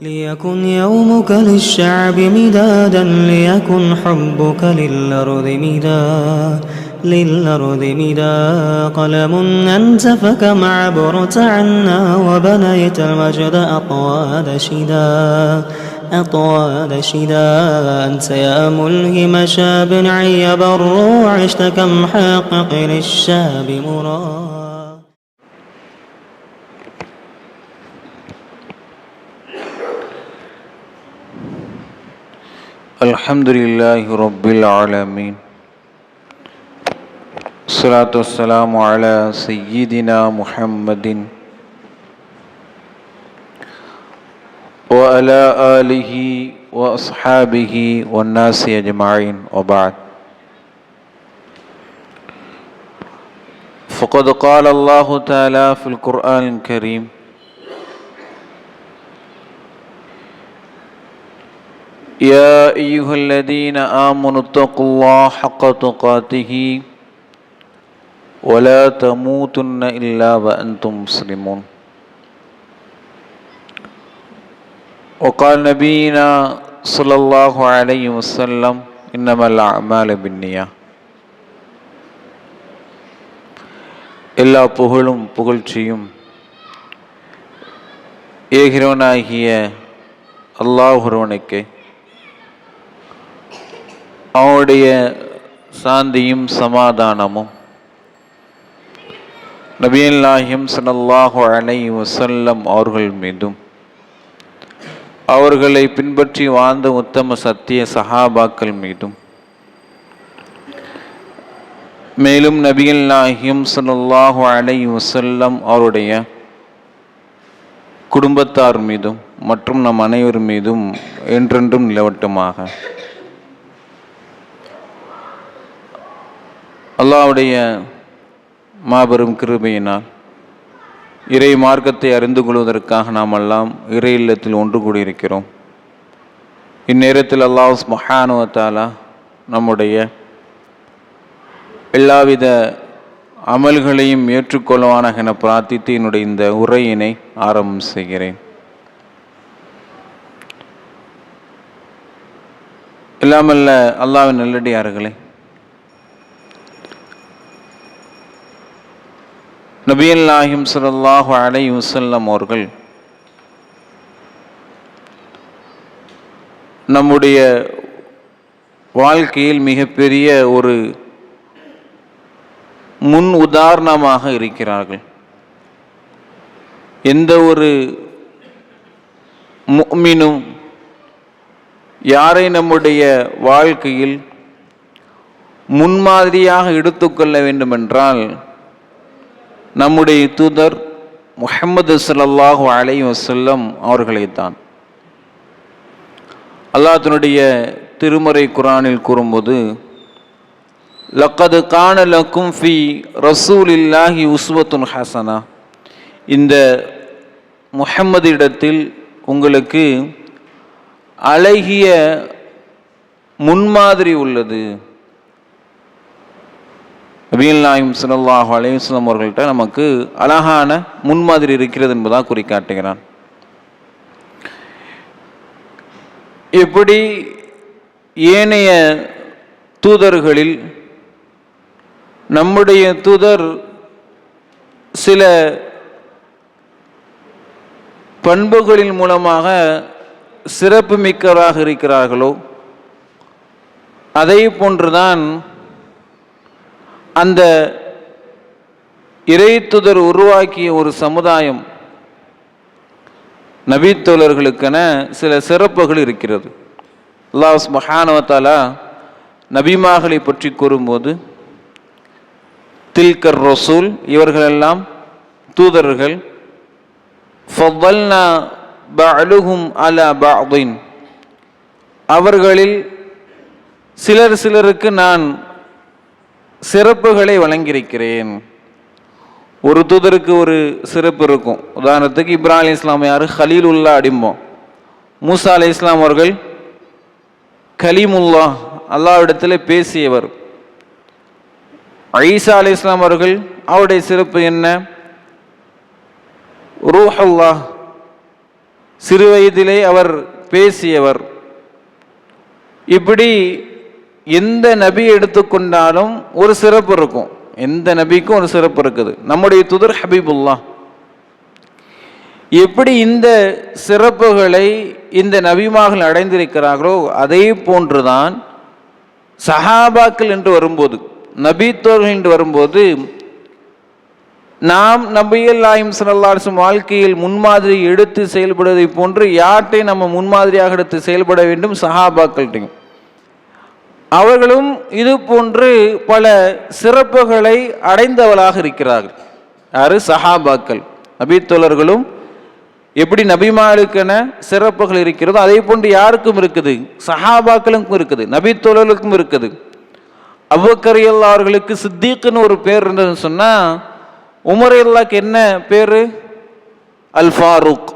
ليكن يومك للشعب مدادا ليكن حبك للأرض مدا قلم أنت فكم عبرت عنا وبنيت المجد أطوال شدا أنت يا ملهم شاب عيب الروع عشت كم حقق للشاب مراد. الحمد لله رب العالمين الصلاة والسلام على سيدنا محمد وعلى آله وأصحابه والناس أجمعين وبعد فقد قال الله تعالى في القرآن الكريم يا أيها الذين آمنوا اتقوا الله حق تقاته ولا تموتن إلا وأنتم مسلمون. وقال نبينا صلى الله عليه وسلم إنما الأعمال بالنية. எல்லா புகழும் புகழ்ச்சியும் ஏகிறவனாகிய அல்லாஹ் ஒருவனுக்கே, அவனுடைய சாந்தியும் சமாதானமும் நபியல்லாஹிம் ஸல்லல்லாஹு அலைஹி வஸல்லம் அவர்கள் மீதும், அவர்களை பின்பற்றி வாழ்ந்த உத்தம சத்திய சஹாபாக்கள் மீதும், மேலும் நபியல்லாஹிம் ஸல்லல்லாஹு அலைஹி வஸல்லம் அவருடைய குடும்பத்தார் மீதும் மற்றும் நம் அனைவர் மீதும் என்றென்றும் நிலவட்டுமாக. அல்லாஹ்வுடைய மாபெரும் கிருபையினால் இறை மார்க்கத்தை அறிந்து கொள்வதற்காக நாம் எல்லாம் இறை இல்லத்தில் ஒன்று கூடியிருக்கிறோம். இந்நேரத்தில் அல்லாஹ் சுப்ஹானஹு வ தஆலா நம்முடைய எல்லாவித அமல்களையும் ஏற்றுக்கொள்வானாக என பிரார்த்தித்து என்னுடைய இந்த உரையினை ஆரம்பம் செய்கிறேன். எல்லாமல்ல அல்லாஹ்வின் நல்லடியார்களே, நபியல்லாஹிம் ஸல்லல்லாஹு அலைஹி வஸல்லம் அவர்கள் நம்முடைய வாழ்க்கையில் மிகப்பெரிய ஒரு முன் உதாரணமாக இருக்கிறார்கள். எந்த ஒரு முஃமினும் யாரை நம்முடைய வாழ்க்கையில் முன்மாதிரியாக எடுத்துக்கொள்ள வேண்டுமென்றால் நம்முடைய தூதர் முஹம்மது ஸல்லல்லாஹு அலைஹி வஸல்லம் அவர்களைத்தான். அல்லாஹ் தன்னுடைய திருமறை குர்ஆனில் கூறும்போது, லக்கது கான லக்கும் ஃபி ரசூலில்லாஹி உஸ்வத்துன் ஹஸனா, இந்த முஹம்மது இடத்தில் உங்களுக்கு அழகிய முன்மாதிரி உள்ளது. நபியல்லாஹிம் ஸல்லல்லாஹு அலைஹி வஸல்லம் அவர்கள்ட்ட நமக்கு அழகான முன்மாதிரி இருக்கிறது என்பதாக குறிக்காட்டுகிறான். எப்படி ஏனைய தூதர்களில் நம்முடைய தூதர் சில பண்புகளின் மூலமாக சிறப்பு மிக்கவராக இருக்கிறார்களோ, அதே போன்றுதான் அந்த இறைத்தூதர் உருவாக்கிய ஒரு சமுதாயம் நபித்தோழர்களுக்கென சில சிறப்புகள் இருக்கிறது. அல்லாஹ் சுப்ஹானஹு வ தஆலா நபிமார்களை பற்றி கூறும்போது, தில்கர் ரசூல், இவர்களெல்லாம் தூதர்கள், ஃபضلنا بعضهم على بعض, அவர்களில் சிலருக்கு நான் சிறப்புகளை வழங்கியிருக்கிறேன். ஒரு தூதருக்கு ஒரு சிறப்பு இருக்கும். உதாரணத்துக்கு இப்ராஹிம் அலைஹிஸ்ஸலாம் யார்? ஹலீலுல்லா அடிம்போம். மூசா அலைஹிஸ்ஸலாம் அவர்கள் கலீமுல்லா, அல்லாஹ்விடத்தில் பேசியவர். ஈசா அலைஹிஸ்ஸலாம் அவர்கள், அவருடைய சிறப்பு என்ன? ரூஹுல்லாஹ், சிறு வயதிலே அவர் பேசியவர். இப்படி எந்த நபி எடுத்துக்கொண்டாலும் ஒரு சிறப்பு இருக்கும். எந்த நபிக்கும் ஒரு சிறப்பு இருக்குது. நம்முடைய தூதர் ஹபீபுல்லாஹ் எப்படி இந்த சிறப்புகளை இந்த நபிமார்கள் அடைந்திருக்கிறார்களோ அதே போன்றுதான் சஹாபாக்கள் என்று வரும்போது, நபித்தோர்கள் என்று வரும்போது, நாம் நபிகள் நாயகம் ஸல்லல்லாஹு அலைஹி வஸல்லம் வாழ்க்கையில் முன்மாதிரி எடுத்து செயல்படுவதை போன்று யார்ட்டை நம்ம முன்மாதிரியாக எடுத்து செயல்பட வேண்டும்? சஹாபாக்கள்கிட்டையும். அவர்களும் இது போன்று பல சிறப்புகளை அடைந்தவளாக இருக்கிறார்கள். யாரு? சஹாபாக்கள். நபித்தோழர்களும் எப்படி நபிமார்களுக்கென சிறப்புகள் இருக்கிறதோ அதே போன்று யாருக்கும் இருக்குது? சஹாபாக்களுக்கும் இருக்குது, நபித்தோழர்களுக்கும் இருக்குது. அபூபக்கர் ரலியல்லாஹு அவர்களுக்கு சித்தீக்னு ஒரு பேர் இருந்ததுன்னு சொன்னா, உமர் ரலியல்லாஹுக்கு என்ன பேரு? அல் ஃபாரூக்.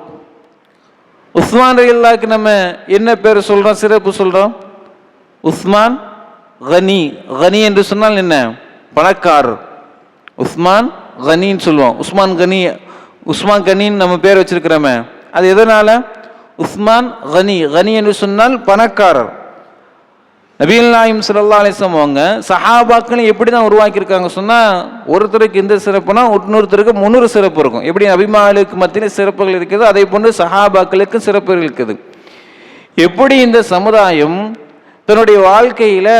உஸ்மான் ரலியல்லாஹுக்கு நம்ம என்ன பேர் சொல்றோம், சிறப்பு சொல்றோம்? உஸ்மான் கனி. கனி என்று சொன்னால் என்ன? பணக்காரர். உஸ்மான் கனின்னு சொல்லுவோம். உஸ்மான் கனி, உஸ்மான் கனின்னு நம்ம பேர் வச்சிருக்கிறோமே, அது எதனால? உஸ்மான் கனி. கனி என்று சொன்னால் பணக்காரர். நபிகள் நாயகம் ஸல்லல்லாஹு அலைஹி வஸல்லம் அவங்க சஹாபாக்களை எப்படி தான் உருவாக்கியிருக்காங்க சொன்னால், ஒருத்தருக்கு இந்த சிறப்புனா இன்னொருத்தருக்கு 300 சிறப்பு இருக்கும். எப்படி நபிமார்களுக்கு மத்தியில் சிறப்புகள் இருக்குது அதே போன்று சஹாபாக்களுக்கு சிறப்புகள் இருக்குது. எப்படி இந்த சமுதாயம் தன்னுடைய வாழ்க்கையில்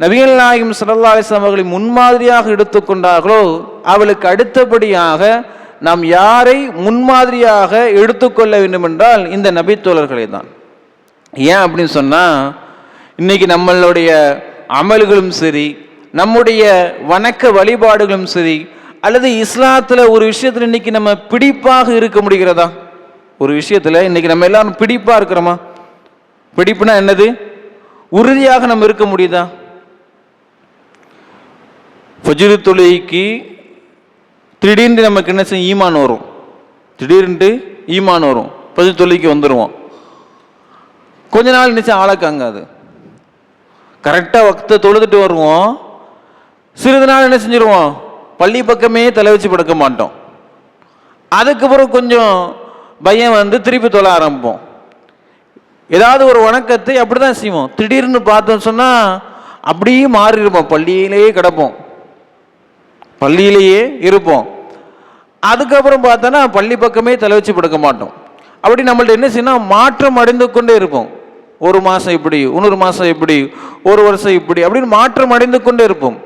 நபிகள் நாயகம் ஸல்லல்லாஹு அலைஹி வஸல்லம் அவர்களை முன்மாதிரியாக எடுத்துக்கொண்டார்களோ அவளுக்கு அடுத்தபடியாக நாம் யாரை முன்மாதிரியாக எடுத்துக்கொள்ள வேண்டும் என்றால் இந்த நபித்தோழர்களை தான். ஏன் அப்படின்னு சொன்னால், இன்னைக்கு நம்மளுடைய அமல்களும் சரி, நம்முடைய வணக்க வழிபாடுகளும் சரி, அல்லது இஸ்லாத்தில் ஒரு விஷயத்தில் இன்னைக்கு நம்ம பிடிப்பாக இருக்க முடிகிறதா? ஒரு விஷயத்தில் இன்னைக்கு நம்ம எல்லாரும் பிடிப்பாக இருக்கிறோமா? பிடிப்புனா என்னது? உறுதியாக நம்ம இருக்க முடியுதா? ஃபஜ்ர் தொழுகைக்கு திடீர்னு நமக்கு என்ன செய்யும்? ஈமான் வரும். திடீர்னு ஈமான் வரும், ஃபஜ்ர் தொழுகைக்கு வந்துடுவோம். கொஞ்ச நாள் நிச்சயம் ஆளக்காங்காது. கரெக்டாக வக்தை தொழுதுட்டு வருவோம். சிறிது நாள் என்ன செஞ்சிருவோம்? பள்ளி பக்கமே தலை வச்சு படுக்க மாட்டோம். அதுக்கப்புறம் கொஞ்சம் பயம் வந்து திருப்பி தொழ ஆரம்பிப்போம். ஏதாவது ஒரு வணக்கத்தை அப்படி தான் செய்வோம். திடீர்னு பார்த்தோம் சொன்னால் அப்படியே மாறி இருப்போம். பள்ளியிலேயே கிடப்போம், பள்ளியிலேயே இருப்போம். அதுக்கப்புறம் பார்த்தோன்னா பள்ளி பக்கமே தலை வச்சு படுக்க மாட்டோம். அப்படி நம்மள்ட்ட என்ன செய்யணும்? மாற்றம் அடைந்து கொண்டே இருப்போம். ஒரு மாதம் இப்படி, இன்னொரு மாதம் இப்படி, ஒரு வருஷம் இப்படி, அப்படின்னு மாற்றம் அடைந்து கொண்டே இருப்போம்.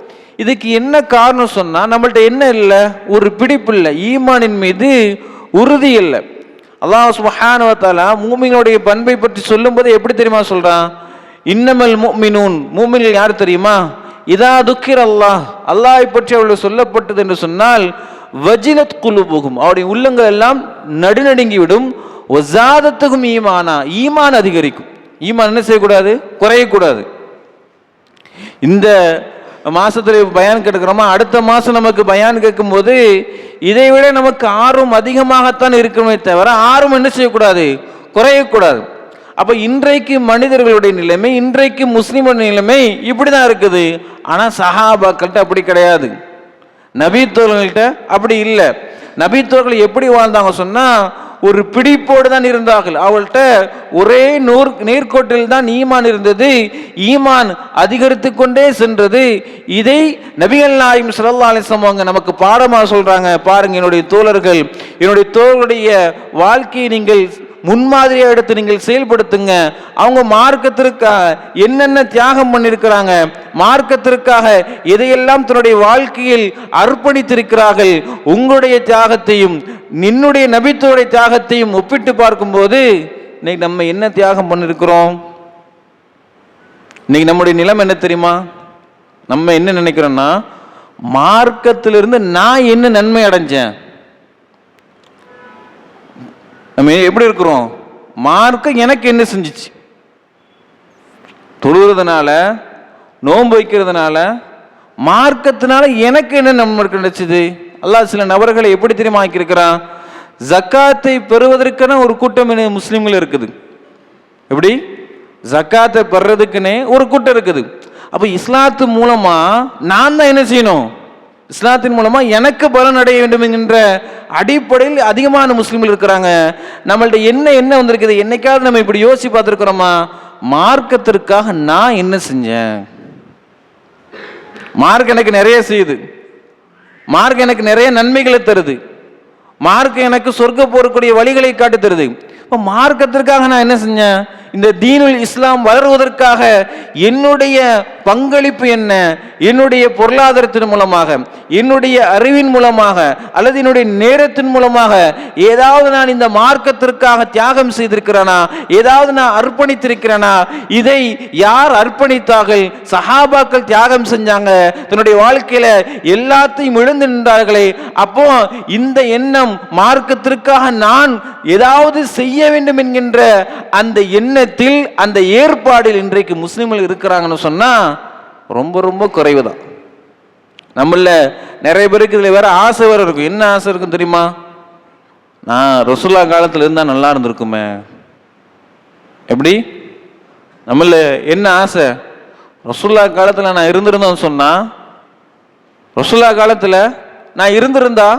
இதுக்கு என்ன காரணம் சொன்னால், நம்மள்ட்ட என்ன இல்லை? ஒரு பிடிப்பு இல்லை, ஈமானின் மீது உறுதி இல்லை. அல்லாஹ் சுப்ஹானஹு வ தஆலா மூமினுடைய பண்பை பற்றி சொல்லும்போது எப்படி தெரியுமா சொல்றான்? இன்னமல் முஃமினூன், மூமின்கள் யார் தெரியுமா? இதா துக்கிர அல்லாஹ், அல்லாஹை பற்றி அவர்கள் சொல்லப்பட்டது என்று சொன்னால் வஜிலத் குலூபுஹும், அவருடைய உள்ளங்கள் எல்லாம் நடுநடுங்கிவிடும். வஸாதத்துஹும் ஈமானா, ஈமான் அதிகரிக்கும். ஈமான் என்ன செய்யக்கூடாது? குறையக்கூடாது. இந்த மாசத்துல பயான் கேட்கிறோமா, அடுத்த மாசம் நமக்கு பயான் கேட்கும் போது இதை விட நமக்கு ஆர்வம் அதிகமாகத்தான் இருக்குமே தவிர ஆர்வம் என்ன செய்யக்கூடாது? குறையக்கூடாது. அப்ப இன்றைக்கு மனிதர்களுடைய நிலைமை, இன்றைக்கு முஸ்லிமுடைய நிலைமை இப்படிதான் இருக்குது. ஆனா சஹாபாக்கள்கிட்ட அப்படி கிடையாது, நபித்தோர்கள்ட்ட அப்படி இல்லை. நபித்தோர்கள் எப்படி வாழ்ந்தாங்க சொன்னா, ஒரு பிடிப்போடு தான் இருந்தார்கள். அவள்கிட்ட ஒரே நேர்கோட்டில் தான் ஈமான் இருந்தது. ஈமான் அதிகரித்து கொண்டே சென்றது. இதை நபிகள் நாயகம் ஸல்லல்லாஹு அலைஹி வஸல்லம் அவங்க நமக்கு பாடமாக சொல்றாங்க. பாருங்க, என்னுடைய தோழர்களுடைய வாழ்க்கையை நீங்கள் முன்மாதிரியாக எடுத்து நீங்கள் செயல்படுத்துங்க. அவங்க மார்க்கத்திற்காக என்னென்ன தியாகம் பண்ணியிருக்கிறாங்க, மார்க்கத்திற்காக எதையெல்லாம் தன்னுடைய வாழ்க்கையில் அர்ப்பணித்திருக்கிறார்கள். உங்களுடைய தியாகத்தையும் நின்னுடைய நபித்தோடைய தியாகத்தையும் ஒப்பிட்டு பார்க்கும்போது இன்னைக்கு நம்ம என்ன தியாகம் பண்ணிருக்கிறோம்? இன்னைக்கு நம்முடைய நிலைமை என்ன தெரியுமா? நம்ம என்ன நினைக்கிறோம்னா, மார்க்கத்திலிருந்து நான் என்ன நன்மை அடைஞ்சேன்? நம்ம எப்படி இருக்கிறோம்? மார்க்கம் எனக்கு என்ன செஞ்சிச்சு? தொழுகிறதுனால, நோன்பு வைக்கிறதுனால, மார்க்கத்தினால எனக்கு என்ன நன்மை கிடைச்சது? அல்லாஹ் சில நபர்களை எப்படி தெரியுமா ஆக்கியிருக்கிறான்? ஜக்காத்தை பெறுவதற்கான ஒரு கூட்டம் முஸ்லிம்கள் இருக்குது. எப்படி? ஜக்காத்தை பெறதுக்குன்னே ஒரு கூட்டம் இருக்குது. அப்ப இஸ்லாத்து மூலமா நான் தான் என்ன செய்யணும்? இஸ்லாத்தின் மூலமா எனக்கு பலன் அடைய வேண்டும் என்கின்ற அடிப்படையில் அதிகமான முஸ்லிம்கள் இருக்கிறாங்க. நம்மள்ட்ட என்ன வந்திருக்குது? என்னைக்காவது நம்ம இப்படி யோசிச்சு பார்த்துருக்கிறோமா? மார்க்கத்திற்காக நான் என்ன செஞ்சேன்? மார்க் எனக்கு நிறைய செய்யுது, மார்க் எனக்கு நிறைய நன்மைகளை தருது, மார்க் எனக்கு சொர்க்க போறக்கூடிய வழிகளை காட்டி தருது. இப்போ மார்க்கத்திற்காக நான் என்ன செஞ்சேன்? இந்த தீனுல் இஸ்லாம் வளருவதற்காக என்னுடைய பங்களிப்பு என்ன? என்னுடைய பொருளாதாரத்தின் மூலமாக, என்னுடைய அறிவின் மூலமாக, அல்லது என்னுடைய நேரத்தின் மூலமாக ஏதாவது நான் இந்த மார்க்கத்திற்காக தியாகம் செய்திருக்கிறேனா? ஏதாவது நான் அர்ப்பணித்திருக்கிறேனா? இதை யார் அர்ப்பணித்தார்கள்? சஹாபாக்கள் தியாகம் செஞ்சாங்க, தன்னுடைய வாழ்க்கையில எல்லாத்தையும் இழந்து நின்றார்களே. அப்போ இந்த எண்ணம், மார்க்கத்திற்காக நான் ஏதாவது செய்ய வேண்டும் என்கின்ற அந்த எண்ணத்தில், அந்த ஏற்பாடில் இன்றைக்கு முஸ்லிம்கள் இருக்கிறாங்கன்னு சொன்னா ரொம்ப ரொம்ப குறைவுதான். நம்மள நிறைய பேருக்கு இதுல வேற ஆசை வேற இருக்கும். என்ன ஆசை இருக்கும் தெரியுமா? நான் ரசூலுல்லா காலத்துல இருந்தா நல்லா இருந்திருக்குமே. எப்படி? நம்மள என்ன ஆசை? ரசூலுல்லா காலத்துல நான் இருந்திருந்தோம் சொன்னா, ரசூலுல்லா காலத்துல நான் இருந்திருந்தா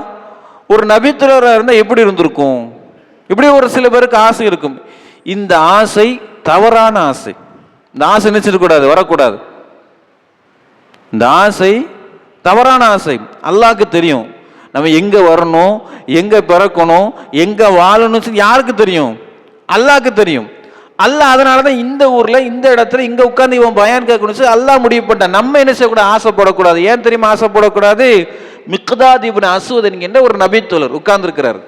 ஒரு நபித்துவரா இருந்தா எப்படி இருந்திருக்கும்? இப்படி ஒரு சில பேருக்கு ஆசை இருக்கும். இந்த ஆசை தவறான ஆசை. இந்த ஆசை நினைச்சிடக்கூடாது, வரக்கூடாது. இந்த ஆசை தவறான ஆசை. அல்லாஹ்க்கு தெரியும் நம்ம எங்க வரணும், எங்க பிறக்கணும், எங்க வாழணும், யாருக்கு தெரியும்? அல்லாஹ்க்கு தெரியும். அல்லாஹ் அதனாலதான் இந்த ஊர்ல, இந்த இடத்துல, இங்க உட்கார்ந்து இவன் பயான் கேட்கணும் அல்லாஹ் முடிவு பண்ணிட்டான். நம்ம என்ன செய்யக்கூடாது? ஆசைப்படக்கூடாது. ஏன் தெரியுமா ஆசைப்படக்கூடாது? மிக்தாத் இப்னு அஸ்வத் என்கின்ற ஒரு நபித்தோழர் உட்கார்ந்து இருக்கிறார்.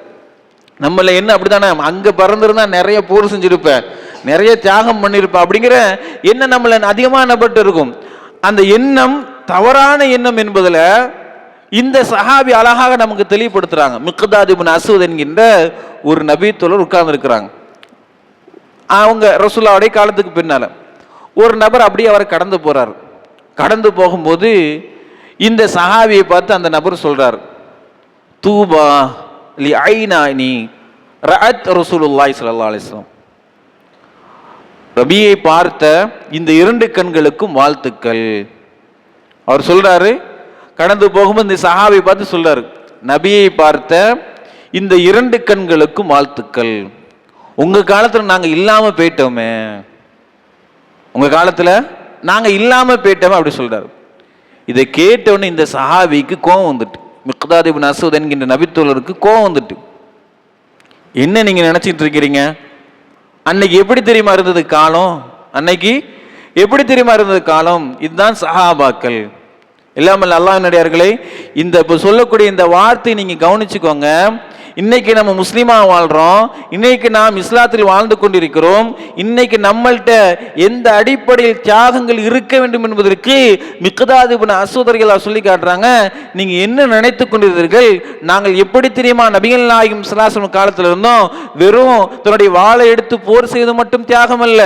நம்மள என்ன அப்படித்தானே, அங்க பறந்துருந்தா நிறைய போர் செஞ்சிருப்பேன், நிறைய தியாகம் பண்ணிருப்பேன் அப்படிங்கிற எண்ணம் நம்மள அதிகமா நபட்டு இருக்கும். அந்த எண்ணம் தவறான எண்ணம் என்பதுல இந்த சஹாபி அழகாக நமக்கு தெளிவுபடுத்துறாங்க. மிக்தாத் இப்னு அஸ்வத் என்கின்ற ஒரு நபித்தோழர் உட்கார்ந்து இருக்கிறாங்க. அவங்க ரசூலுல்லாஹ்வுடைய காலத்துக்கு பின்னால ஒரு நபர் அப்படியே அவரை கடந்து போறாரு. கடந்து போகும்போது இந்த சஹாபியை பார்த்து அந்த நபர் சொல்றாரு, தூபா லி ஐனானி ரஅத் ரசூலுல்லாஹி ஸல்லல்லாஹு அலைஹி வஸல்லம். நபியை பார்த்த இந்த இரண்டு கண்களுக்கும் வாழ்த்துக்கள். அவர் சொல்றாரு, கடந்து போகும்போது இந்த சஹாபியை பார்த்து சொல்றாரு, நபியை பார்த்த இந்த இரண்டு கண்களுக்கும் வாழ்த்துக்கள். உங்க காலத்துல நாங்க இல்லாம போயிட்டோமே, உங்க காலத்துல நாங்க இல்லாம போயிட்டோமே அப்படி சொல்றாரு. இதை கேட்டவொன்னு இந்த சஹாபிக்கு கோபம் வந்துட்டு, மிக்தாத் இப்னு அஸ்வத் என்கின்ற நபித்தோழருக்கு கோபம் வந்துட்டு, என்ன நீங்க நினைச்சிட்டு இருக்கிறீங்க? அன்னைக்கு எப்படி தெரியுமா இருந்தது காலம்? அன்னைக்கு எப்படி தெரியுமா இருந்தது காலம்? இதுதான் சஹாபாக்கள். இல்லாமல் அல்லாஹ்வினுடையார்களே, இந்த இப்போ சொல்லக்கூடிய இந்த வார்த்தை நீங்க கவனிச்சுக்கோங்க. இன்னைக்கு நம்ம முஸ்லீமா வாழ்றோம், இன்னைக்கு நாம் இஸ்லாத்தில் வாழ்ந்து கொண்டிருக்கிறோம். இன்னைக்கு நம்மள்கிட்ட எந்த அடிப்படையில் தியாகங்கள் இருக்க வேண்டும் என்பதற்கு மிக்தாத் இப்னு அஸ்வத் அவர்கள் சொல்லி காட்டுறாங்க. நீங்க என்ன நினைத்து கொண்டிருந்தீர்கள்? நாங்கள் எப்படி தெரியுமா நபிகள் நாயகம் ஸல்லல்லாஹு அலைஹி வஸல்லம் காலத்தில் இருந்தோம்? வெறும் தன்னுடைய வாளை எடுத்து போர் செய்து மட்டும் தியாகம் அல்ல,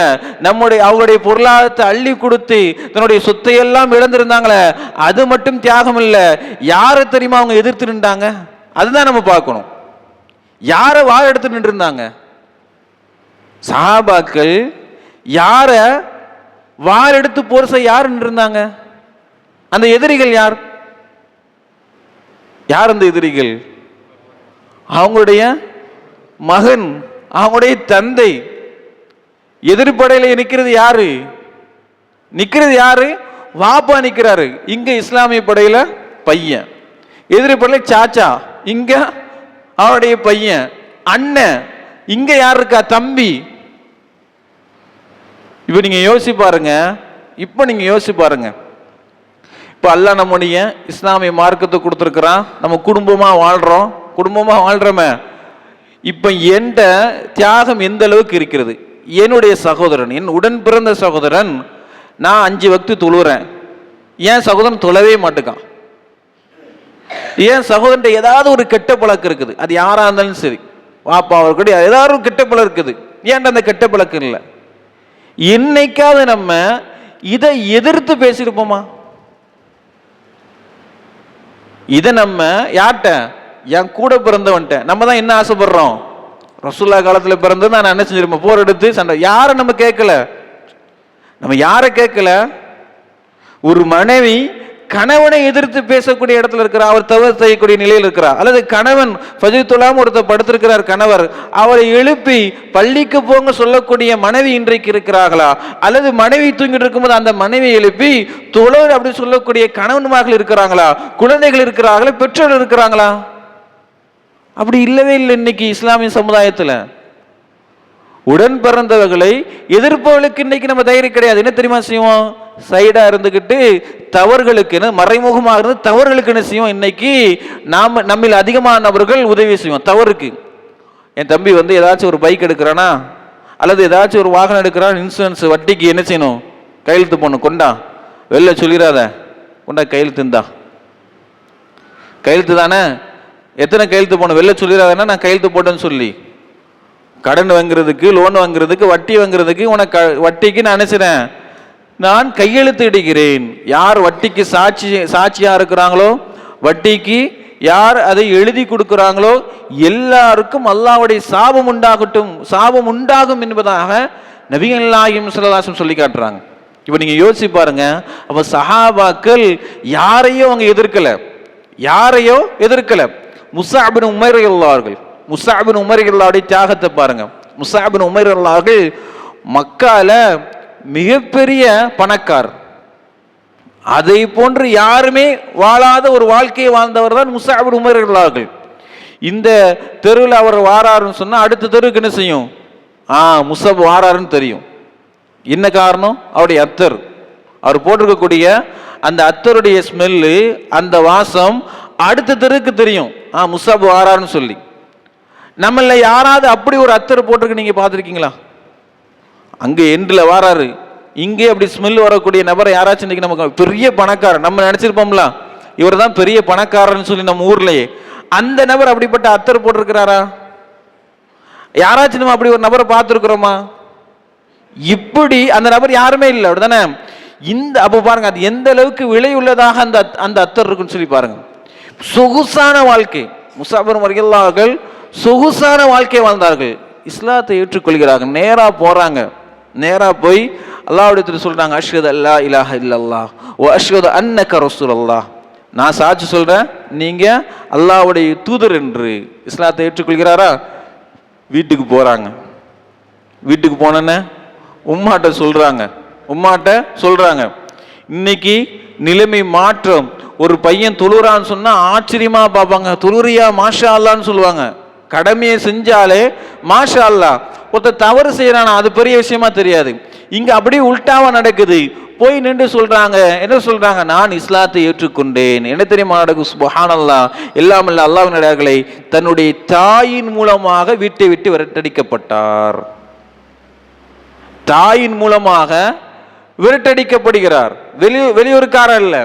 அவருடைய பொருளாதாரத்தை அள்ளி கொடுத்து தன்னுடைய சொத்தை எல்லாம் இழந்திருந்தாங்களே, அது மட்டும் தியாகம் இல்ல. யாரை தெரியுமா அவங்க எதிர்த்து நின்றாங்க? அதுதான் நம்ம பார்க்கணும். யார வாழ எடுத்து நின்று இருந்தாங்க? சஹாபாக்கள் யார வாழ எடுத்து போர் செய்ய யார் நின்று இருந்தாங்க? அந்த எதிரிகள் யார்? யார் அந்த எதிரிகள்? அவங்களுடைய மகன், அவங்களுடைய தந்தை. எதிர்ப்படையில நிக்கிறது யாரு? நிக்கிறது யாரு? வாப்பா நிக்கிறாரு. இங்க இஸ்லாமிய படையில பையன், எதிர்ப்படையில சாச்சா, இங்க அவருடைய பையன், அண்ணன், இங்க யார் இருக்கா? தம்பி. இப்ப நீங்க யோசிச்சு பாருங்க. இப்ப அல்லாஹ் நம்முடைய இஸ்லாமிய மார்க்கத்தை கொடுத்திருக்கிறான். நம்ம குடும்பமா வாழ்றோமே. இப்ப எந்த தியாகம் எந்த அளவுக்கு இருக்கிறது? என்னுடைய சகோதரன், என் உடன் பிறந்த சகோதரன், நான் 5 வக்து தொழுறேன், ஏன் சகோதரன் தொழவே மாட்டுக்கான். ஏன் சகோதரன் ஏதாவது ஒரு கெட்ட பழக்கம் இருக்குது, அது யாரா இருந்தாலும் சரி, வாப்பா அவர் ஏதாவது ஒரு கெட்ட பழக்கம் இருக்குது, ஏன்டா அந்த கெட்ட பழக்கம் இல்லை? என்னைக்காவது நம்ம இதை எதிர்த்து பேசியிருப்போமா? இதை நம்ம யார்கிட்ட? என் கூட பிறந்தவன்ட்ட. நம்ம தான் என்ன ஆசைப்படுறோம்? ரசூலுல்லாஹ் காலத்துல பிறந்தது நான் என்ன செஞ்சிருப்போம்? போர் எடுத்து சண்டை. யாரை நம்ம கேட்கல? ஒரு மனைவி கணவனை எதிர்த்து பேசக்கூடிய இடத்துல இருக்கிறார், அவர் தவறு செய்யக்கூடிய நிலையில் இருக்கிறார். அல்லது கணவன் ஃபஜ்ர் தொழாம ஒருத்தர் படுத்திருக்கிறார், கணவர் அவரை எழுப்பி பள்ளிக்கு போங்க சொல்லக்கூடிய மனைவி இன்றைக்கு இருக்கிறார்களா? அல்லது மனைவி தூங்கிட்டு இருக்கும்போது அந்த மனைவியை எழுப்பி தொழு அப்படி சொல்லக்கூடிய கணவன்மார்கள் இருக்கிறாங்களா? குழந்தைகள் இருக்கிறார்களா? பெற்றோர் இருக்கிறாங்களா? அப்படி இல்லவே இல்லை. இன்னைக்கு இஸ்லாமிய சமுதாயத்தில் உடன் பிறந்தவர்களை எதிர்ப்பவர்களுக்கு இன்னைக்கு நம்ம தைரியம் கிடையாது. என்ன தெரியுமா செய்வோம்? சைடா இருந்துகிட்டு தவறுகளுக்கு மறைமுகமாக இருந்து தவறுகளுக்கு என்ன செய்வோம்? இன்னைக்கு நம்மில் அதிகமானவர்கள் உதவி செய்வோம் தவறுக்கு. என் தம்பி ஏதாச்சும் ஒரு பைக் எடுக்கிறானா அல்லது ஏதாச்சும் ஒரு வாகனம் எடுக்கிறான், இன்சூரன்ஸ் வட்டிக்கு என்ன செய்யணும்? கையெழுத்து போடணும். கொண்டா, வெளில சொல்லிடாத, கொண்டா கையெழுத்து இருந்தா கையெழுத்து தானே. எத்தனை கையெழுத்து போகணும்? வெளில சொல்லிடாதன்னா நான் கையெழுத்து போட்டேன்னு சொல்லி கடன் வாங்குறதுக்கு, லோன் வாங்குறதுக்கு, வட்டி வாங்குறதுக்கு உனக்கு வட்டிக்கு நான் நினைச்சிறேன், நான் கையெழுத்து இடுகிறேன். யார் வட்டிக்கு சாட்சியா இருக்கிறாங்களோ, வட்டிக்கு யார் அதை எழுதி கொடுக்கிறாங்களோ எல்லாருக்கும் அல்லாஹ்வுடைய சாபம் உண்டாகட்டும், சாபம் உண்டாகும் என்பதாக நபிகள் நாயகம் ஸல்லல்லாஹு அலைஹி வஸல்லம் சொல்லி காட்டுறாங்க. இப்போ நீங்க யோசிச்சு பாருங்க, அப்ப சஹாபாக்கள் யாரையோ அவங்க எதிர்க்கல. முஸ்அப் பின் உமைர் ரலியல்லாஹு, முஸ்அப் பின் உமைர் ரலியல்லாஹுடைய தியாகத்தை பாருங்க. முஸ்அப் பின் உமைர் ரலியல்லாஹு மக்கால மிகப்பெரிய பணக்கார், அதை போன்று யாருமே வாழாத ஒரு வாழ்க்கையை வாழ்ந்தவர் தான் முஸ்அப் பின் உமைர் ரலியல்லாஹு. இந்த தெருவில் அவர் வாராருன்னு சொன்னா அடுத்த தெருவுக்கு என்ன செய்யும்? முஸ்அப் வாராருன்னு தெரியும். என்ன காரணம்? அவருடைய அத்தர், அவர் போட்டிருக்கக்கூடிய அந்த அத்தருடைய ஸ்மெல்லு, அந்த வாசம் அடுத்த தெருக்கு தெரியும். முஸ்அப் வாராருன்னு சொல்லி. நம்மள யாராவது அப்படி ஒரு அத்தர் போட்டிருக்கு நீங்க பார்த்துருக்கீங்களா? அங்கே எண்டில் வாராரு, இங்கே அப்படி ஸ்மெல் வரக்கூடிய நபரை யாராச்சும் இன்னைக்கு நமக்கு பெரிய பணக்காரர் நம்ம நினைச்சிருப்போம்ல, இவர் தான் பெரிய பணக்காரர்னு சொல்லி நம்ம ஊர்லயே. அந்த நபர் அப்படிப்பட்ட அத்தர் போட்டிருக்கிறாரா? யாராச்சும் நம்ம அப்படி ஒரு நபரை பார்த்துருக்கிறோமா? இப்படி அந்த நபர் யாருமே இல்லை, அப்படிதானே? அப்போ பாருங்க, அது எந்த அளவுக்கு விலை உள்ளதாக அந்த அத்தர் இருக்குன்னு சொல்லி பாருங்க. சொகுசான வாழ்க்கை. முஸ்அப் பின் உமைர் ரலியல்லாஹு சொகுசான வாழ்க்கை வாழ்ந்தார்கள். இஸ்லாத்தை ஏற்றுக்கொள்கிறார்கள். நேரா போறாங்க, நேரா போய் அல்லாஹ்விடத்தில் சொல்றாங்க, அஷ்ஹது அல்லா இலாஹ இல்லல்லாஹ் வ அஷ்ஹது அன்னக ரசூலுல்லாஹ், நான் சாட்சி சொல்றேன் நீங்க அல்லாஹ்வுடைய தூதர் என்று. இஸ்லாத்தை ஏற்றுக்கொள்கிறாரா? வீட்டுக்கு போறாங்க. வீட்டுக்கு போனோன்னே உம்மாட்ட சொல்றாங்க, இன்னைக்கு நிலைமை மாற்றம். ஒரு பையன் தொழுறான்னு சொன்னா ஆச்சரியமா பார்ப்பாங்க. தொழுறியா? மாஷா அல்லான்னு சொல்லுவாங்க. கடமையை செஞ்சாலே மாஷா அல்லா. ஒருத்தர் தவறு செய்யறானா அது பெரிய விஷயமா தெரியாது. இங்க அப்படியே உல்டாவா நடக்குது. போய் நின்று சொல்றாங்க, என்ன சொல்றாங்க? நான் இஸ்லாத்தை ஏற்றுக்கொண்டேன். என்ன தெரியுமா நடக்கும்? சுப்ஹானல்லாஹ். எல்லாம் அல்ல அல்லாஹ்வின் அடியார்களே, தன்னுடைய தாயின் மூலமாக வீட்டை விட்டு விரட்டடிக்கப்பட்டார். தாயின் மூலமாக விரட்டடிக்கப்படுகிறார். வெளியூருக்காரர் இல்ல,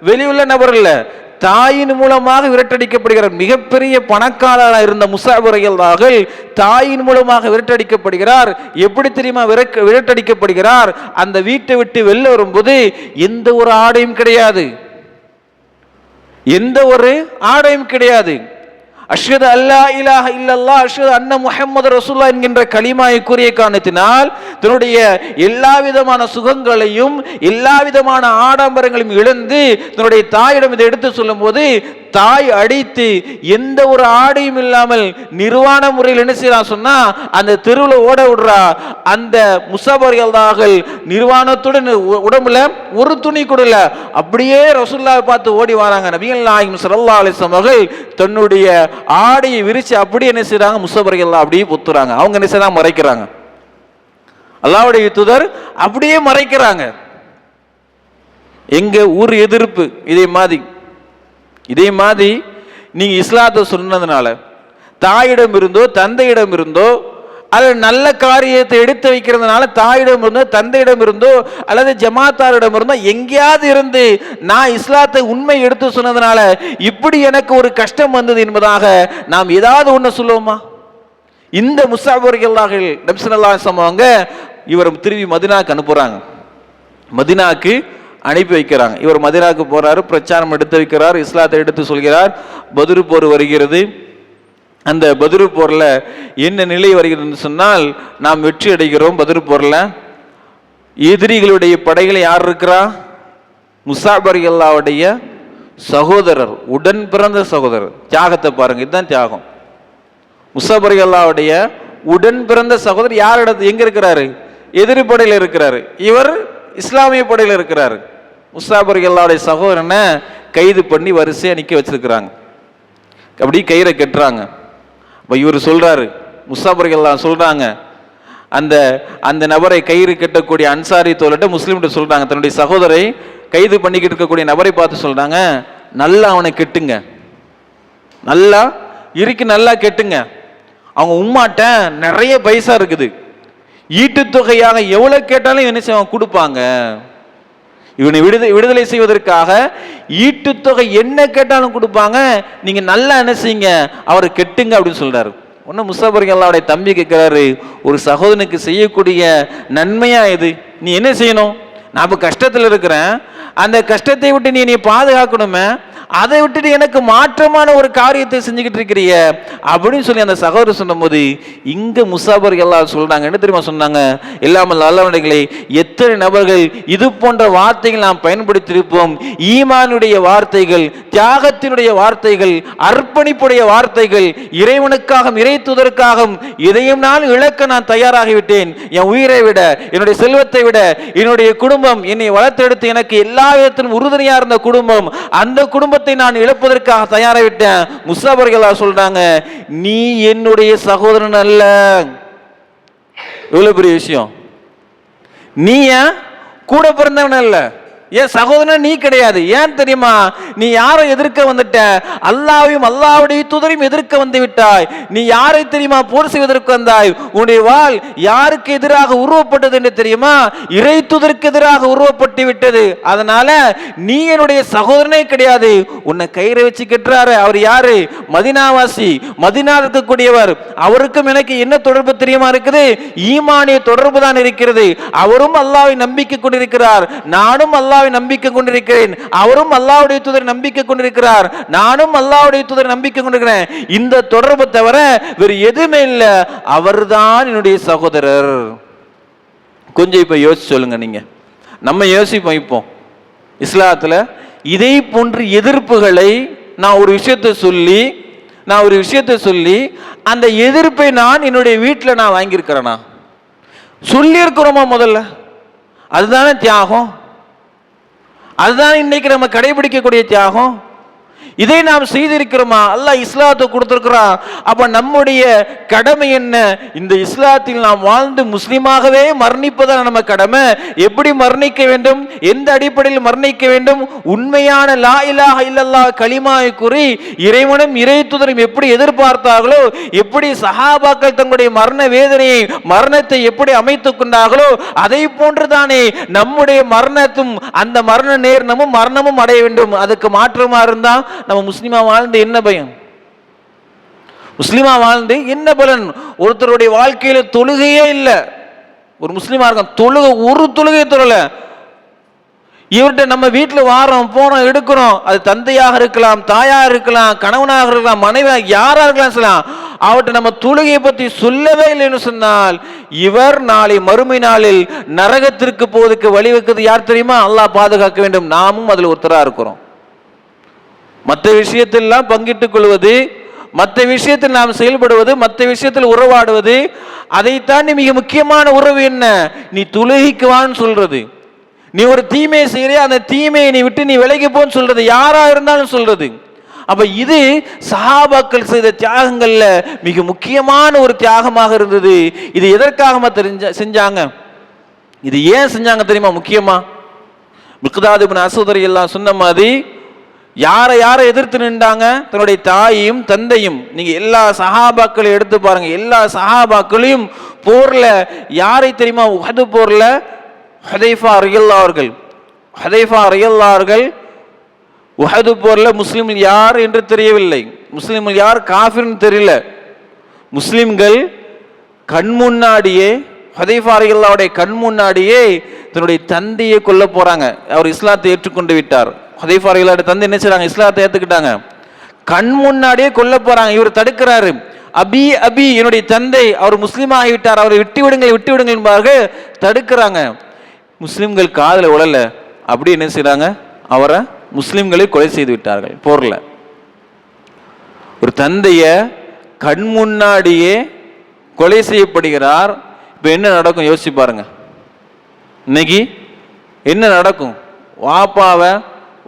வெளியுள்ள நபர் இல்ல, தாயின் மூலமாக விரட்டடிக்கப்படுகிறார். மிகப்பெரிய பணக்காரராக இருந்த முஸ்அப் ரலியல்லாஹு தாயின் மூலமாக விரட்டடிக்கப்படுகிறார். எப்படி தெரியுமா விரட்டடிக்கப்படுகிறார்? அந்த வீட்டை விட்டு வெளில வரும்போது எந்த ஒரு ஆடையும் கிடையாது. அஷ்ஹது அல்லா இலாஹ இல்லல்லாஹ் அஷ்ஹது அன்ன முஹம்மது ரசூலுல்லாஹ் என்கின்ற கலிமாவை கூறிய காரணத்தினால் தன்னுடைய எல்லா விதமான சுகங்களையும் எல்லா விதமான ஆடம்பரங்களையும் இழந்து தன்னுடைய தாயிடம் இதை எடுத்து சொல்லும் போது தாய் அடித்து எந்த ஒரு ஆடையும் இல்லாமல் நிர்வாண முறையில் என்ன செய்யலாம் சொன்னா அந்த தெருவில் ஓட விடுறா. அந்த முஸ்அப் ரலியல்லாஹு நிர்வாணத்துடன் உடம்புல ஒரு துணி கூடல, அப்படியே ரசூலுல்லாஹை பார்த்து ஓடி வராங்க. நபிகள் நாயகம் ஸல்லல்லாஹு அலைஹி வஸல்லம் அவர்கள் தன்னுடைய ஆடையை விரிச்சு அப்படியே என்ன செய்றாங்க? முஸ்அப் ரலியல்லாஹு அப்படியே பொத்துறாங்க. அவங்க என்ன செய்றாங்க? மறைக்கிறாங்க. அல்லாஹ்வுடைய தூதர் அப்படியே மறைக்கிறாங்க. எங்க ஊர் எதிர்ப்பு இதே மாதிரி நீங்க இஸ்லாத்தை சொன்னதுனால தாயிடம் இருந்தோ தந்தையிடம் இருந்தோ அல்லது நல்ல காரியத்தை எடுத்து வைக்கிறதுனால தாயிடம் இருந்தோ தந்தையிடம் இருந்தோ அல்லது ஜமாத்தாரிடம் இருந்தோ எங்கேயாவது இருந்து நான் இஸ்லாத்தை உண்மை எடுத்து சொன்னதுனால இப்படி எனக்கு ஒரு கஷ்டம் வந்தது என்பதாக நாம் ஏதாவது ஒன்று சொல்லுவோமா? இந்த முஸ்அப் ரலியல்லாஹு நபி ஸல்லல்லாஹு அலைஹி வஸல்லம் அவங்க இவர் திரும்பி மதீனாக்கு அனுப்புறாங்க. மதீனாக்கு அனுப்பி வைக்கிறாங்க. இவர் மதீனாக்கு போறாரு, பிரச்சாரம் எடுத்து வைக்கிறார், இஸ்லாத்தை எடுத்து சொல்கிறார். பத்ரு போர் வருகிறது. அந்த பத்ரு போர்ல என்ன நிலை வருகிறது சொன்னால் நாம் வெற்றி அடைகிறோம். பத்ரு போர்ல எதிரிகளுடைய படைகளை யார் இருக்கிறா? முஸாப் ரலியல்லாஹுடைய சகோதரர், உடன் பிறந்த சகோதரர். தியாகத்தை பாருங்க, இதுதான் தியாகம். முஸாப் ரலியல்லாஹுடைய உடன் பிறந்த சகோதரர் யார் இடத்து எங்க இருக்கிறாரு? எதிரி படையில் இருக்கிறாரு. இவர் இஸ்லாமிய படையில் இருக்கிறாரு. முஸாப் ரலியல்லாஹுடைய சகோதரனை கைது பண்ணி வரிசையா நிக்க வச்சிருக்கிறாங்க. அப்படி கயிறை கட்டுறாங்க. அப்ப இவர் சொல்றாரு, முஸாப் ரலியல்லாஹு சொல்றாங்க, அந்த அந்த நபரை கயிறு கட்டக்கூடிய அன்சாரி தோழட்ட முஸ்லீம்கிட்ட சொல்றாங்க, தன்னுடைய சகோதரை கைது பண்ணிக்கிட்டு இருக்கக்கூடிய நபரை பார்த்து சொல்றாங்க, நல்லா அவனை கெட்டுங்க, நல்லா இறுக்கி நல்லா கெட்டுங்க. அவங்க உம்மாட்ட நிறைய பைசா இருக்குது, ஈட்டு தொகையாக எவ்வளவு கேட்டாலும் என்ன செய்வாங்க, கொடுப்பாங்க. இவனை விடுதலை செய்வதற்காக ஈட்டு தொகை என்ன கேட்டாலும் கொடுப்பாங்க. நீங்க நல்லா என்ன செய்யுங்க, அவரை கெட்டுங்க அப்படின்னு சொல்றாரு. ஒன்னும் முஸாப் ரலியல்லாஹுடைய தம்பி கேட்கிறாரு, ஒரு சகோதரனுக்கு செய்யக்கூடிய நன்மையா இது? நீ என்ன செய்யணும்? நான் இப்ப கஷ்டத்தில் இருக்கிறேன், அந்த கஷ்டத்தை விட்டு நீ பாதுகாக்கணுமே, அதை விட்டுட்டு எனக்கு மாற்றமான ஒரு காரியத்தை செஞ்சுக்கிட்டு இருக்கிறீங்க அப்படின்னு சொல்லி அந்த சகோதரர் சொன்னபோது இங்க முஸாப் ரலியல்லாஹு சொல்றாங்க, என்ன தெரியுமா சொன்னாங்க, இல்லாமல் நல்லவர்களே, எத்தனை நபர்கள் இது போன்ற வார்த்தைகள் நாம் பயன்படுத்தியிருப்போம். ஈமானுடைய வார்த்தைகள், தியாகத்தினுடைய வார்த்தைகள், அர்ப்பணிப்புடைய வார்த்தைகள், இறைவனுக்காக இறை தூதருக்காக இதையும் நான் இழக்க நான் தயாராகிவிட்டேன். என் உயிரை விட, என்னுடைய செல்வத்தை விட, என்னுடைய குடும்பம், என்னை வளர்த்தெடுத்து எனக்கு எல்லா விதத்திலும் உறுதுணையா இருந்த குடும்பம், அந்த குடும்பத்தை நான் இழப்பதற்காக தயாராகிவிட்டேன். முஸாப் ரலியல்லாஹு சொல்றாங்க, நீ என்னுடைய சகோதரன் அல்ல. எவ்வளவு பெரிய விஷயம்! நீ கூட பிறந்தவன் அல்ல, ஏன் சகோதரன் நீ கிடையாது. ஏன் தெரியுமா? நீ யாரை எதிர்க்க வந்துட்ட? அல்லாஹ்வையும் அல்லாஹ்வுடைய தூதரையும் எதிர்க்க வந்து விட்டாய். நீ யாரை தெரியுமா போர் செய்வதற்கு வந்தாய்? உன்னுடைய வாள் யாருக்கு எதிராக உருவப்பட்டது என்று தெரியுமா? இறை தூதருக்கு எதிராக உருவப்பட்டு விட்டது. அதனால நீ என்னுடைய சகோதரனே கிடையாது. உன்னை கயிறை வச்சு கெட்டுறாரு. அவர் யாரு? மதீனாவாசி, மதீனா இருக்கக்கூடியவர். அவருக்கும் எனக்கு என்ன தொடர்பு தெரியுமா இருக்குது? ஈமானிய தொடர்பு தான் இருக்கிறது. அவரும் அல்லாஹ்வை நம்பிக்கை கொண்டிருக்கிறார், நானும் அல்லாஹ் நம்பிக்கை கொண்டிருக்கிறேன். அவரும் அல்லாஹ்வுடைய தூதரை நம்பிக்கை கொண்டிருக்கிறார், நானும் அல்லாஹ்வுடைய தூதரை நம்பிக்கை கொண்டிருக்கிறேன். இந்த தொடர்பை தவிர வேறு எதுவுமே இல்ல. அவர்தான் என்னுடைய சகோதரர். கொஞ்சம் இப்ப யோசிச்சு சொல்லுங்க. நீங்க நம்ம யோசிப்போம். இப்போ இஸ்லாத்துல இதே போன்ற எதிர்ப்புகளை நான் ஒரு விஷயத்தை சொல்லி அந்த எதிர்ப்பை நான் என்னுடைய வீட்டில் நான் வாங்கியிருக்கிறேனா? சொல்லி இருக்கிறோமா? முதல்ல அதுதானே தியாகம். அதுதான் இன்னைக்கு நம்ம கடைபிடிக்கக்கூடிய தியாகம். இதை நாம் செய்திருக்கிறோமா? அல்லாஹ் இஸ்லாத்தை கொடுத்திருக்கிறான். அப்ப நம்முடைய கடமை என்ன? இந்த இஸ்லாத்தில் நாம் வாழ்ந்து முஸ்லிமாகவே மரணிப்பதான நம்ம கடமை. எப்படி மரணிக்க வேண்டும்? எந்த அடிப்படையில் மரணிக்க வேண்டும்? உண்மையான லா இலாஹ இல்லல்லாஹ் கலிமாவை கூறி இறைவனும் இறை தூதரும் எப்படி எதிர்பார்த்தார்களோ, எப்படி சஹாபாக்கள் தங்களுடைய மரண வேதனையை, மரணத்தை எப்படி அமைத்துக் கொண்டார்களோ, அதை போன்றுதானே நம்முடைய மரணத்தும் அந்த மரண நேரமும் மரணமும் அடைய வேண்டும். அதுக்கு மாற்றமா இருந்தா நம்ம முஸ்லிமா வாழ்ந்து என்ன பயன்? முஸ்லிமா வாழ்ந்து என்ன பலன்? ஒருத்தருடைய வாழ்க்கையில தொழுகையே இல்லை. ஒரு முஸ்லிமா இருக்க ஒரு தொழுகை தொழல. இவர்கிட்ட நம்ம வீட்டில் வாரோம், போறோம், எடுக்கிறோம். அது தந்தையாக இருக்கலாம், தாயாக இருக்கலாம், கணவனாக இருக்கலாம், மனைவியாக யாராக இருக்கலாம் சொல்லலாம். அவர்கிட்ட நம்ம தொழுகையை பற்றி சொல்லவே இல்லைன்னு சொன்னால் இவர் நாளை மறுமை நாளில் நரகத்திற்கு போவதற்கு வழிவகுக்கிறது யார் தெரியுமா? அல்லாஹ் பாதுகாக்க வேண்டும். நாமும் அதில் ஒருத்தராக இருக்கிறோம். மற்ற விஷயத்திலாம் பங்கிட்டுக் கொள்வது, மற்ற விஷயத்தில் நாம் செயல்படுவது, மற்ற விஷயத்தில் உறவாடுவது, அதைத்தான் மிக முக்கியமான உறவு என்ன? நீ தொழுகைக்குவான்னு சொல்றது. நீ ஒரு தீமையை செய்யறியா, அந்த தீமையை நீ விட்டு நீ விலகி போன்னு சொல்றது. யாரா இருந்தாலும் சொல்றது. அப்ப இது சஹாபாக்கள் செய்த தியாகங்கள்ல மிக முக்கியமான ஒரு தியாகமாக இருந்தது. இது எதற்காக செஞ்சாங்க? இது ஏன் செஞ்சாங்க தெரியுமா? முக்கியமா மிக்தாத் இப்னு அஸ்வத் ரலியல்லாஹு சொன்ன மாதிரி யாரை எதிர்த்து நின்றாங்க? தன்னுடைய தாயையும் தந்தையும். நீங்க எல்லா சஹாபாக்களையும் எடுத்து பாருங்க. எல்லா சஹாபாக்களையும் போர்ல யாரை தெரியுமா? உஹது போர்ல ஹுதைஃபா ரலியல்லாஹு அவர்கள். ஹுதைஃபா ரலியல்லாஹு அவர்கள் உஹது போர்ல முஸ்லிம்கள் யார் என்று தெரியவில்லை, முஸ்லிம்கள் யார் காஃபிர்னு தெரியல. முஸ்லிம்கள் கண் முன்னாடியே, ஹுதைஃபா ரலியல்லாஹுடைய கண் முன்னாடியே தன்னுடைய தந்தையை கொல்ல போறாங்க. அவர் இஸ்லாத்தை ஏற்றுக்கொண்டு விட்டார். ஹுதைஃபா ரலியல்லாஹு தந்தை என்ன செய்றாங்க? இஸ்லாத்தை ஏத்துக்கிட்டாங்க. கண் முன்னாடியே கொல்ல போறாங்க. இவர் தடுக்கிறாரு. அபி அபி, என்னுடைய தந்தை, அவர் முஸ்லீம் ஆகிவிட்டார், அவரை விட்டு விடுங்கள் என்பார்கள். தடுக்கிறாங்க. முஸ்லிம்கள் காதுல உழல. அப்படி என்ன செய்றாங்க? அவரை முஸ்லிம்களை கொலை செய்து விட்டார்கள் போர்ல. ஒரு தந்தைய கண் முன்னாடியே கொலை செய்யப்படுகிறார். இப்போ என்ன நடக்கும் யோசிச்சு பாருங்க. இன்னைக்கு என்ன நடக்கும்? வாப்பாவை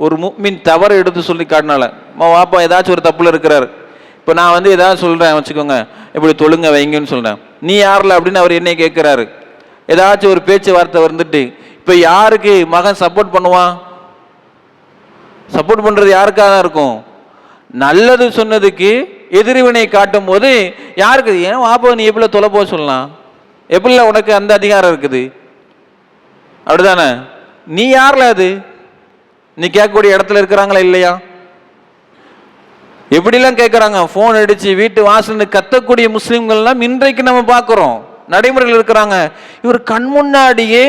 ஒரு முஃமின் தவறு எடுத்து சொல்லி காட்டினால, வாப்பா ஏதாச்சும் ஒரு தப்புல இருக்கிறாரு, இப்போ நான் ஏதாவது சொல்கிறேன் வச்சுக்கோங்க, இப்படி தொழுங்க வைங்கன்னு சொல்கிறேன், நீ யாரில் அப்படின்னு அவர் என்னை கேட்குறாரு. ஏதாச்சும் ஒரு பேச்சுவார்த்தை வந்துட்டு இப்போ யாருக்கு மகன் சப்போர்ட் பண்ணுவான்? சப்போர்ட் பண்ணுறது யாருக்காக தான் இருக்கும்? நல்லது சொன்னதுக்கு எதிர்வினை காட்டும் போது யாருக்கு? ஏன் வாப்பா நீ எப்படி தொலை போக சொல்லலாம்? எப்படில உனக்கு அந்த அதிகாரம் இருக்குது? அப்படிதானே? நீ யார்ல அது? நீ கேட்கக்கூடிய இடத்துல இருக்கிறாங்களா இல்லையா? எப்படிலாம் கேட்குறாங்க? ஃபோன் அடிச்சு வீட்டு வாசல் கத்தக்கூடிய முஸ்லிம்கள்லாம் இன்றைக்கு நம்ம பார்க்குறோம், நடைமுறையில் இருக்கிறாங்க. இவர் கண் முன்னாடியே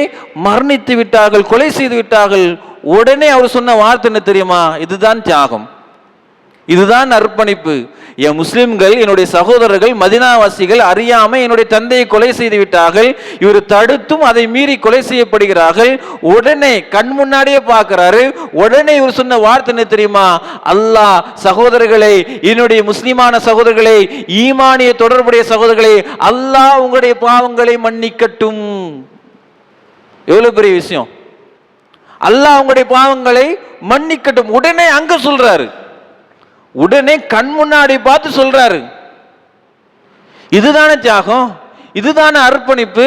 மரணித்து விட்டார்கள், கொலை செய்து விட்டார்கள். உடனே அவர் சொன்ன வார்த்தை என்ன தெரியுமா? இதுதான் தியாகம், இதுதான் அர்ப்பணிப்பு. என் முஸ்லிம்கள், என்னுடைய சகோதரர்கள், மதினாவாசிகள் அறியாம என்னுடைய தந்தையை கொலை செய்து விட்டார்கள், இவர் தடுத்தும் அதை மீறி கொலை செய்யப்படுகிறார்கள். உடனே கண் முன்னாடியே பார்க்கிறாரு. உடனே இவர் சொன்ன வார்த்தை என்ன தெரியுமா? அல்லாஹ் சகோதரர்களே, என்னுடைய முஸ்லிமான சகோதரர்களே, ஈமானிய தொடர்புடைய சகோதரர்களே, அல்லாஹ் உங்களுடைய பாவங்களை மன்னிக்கட்டும். எவ்வளவு பெரிய விஷயம்! அல்லாஹ் உங்களுடைய பாவங்களை மன்னிக்கட்டும். உடனே அங்க சொல்றாரு, உடனே கண் முன்னாடி பார்த்து சொல்றாரு. இதுதானே தியாகம், இதுதானே அர்ப்பணிப்பு.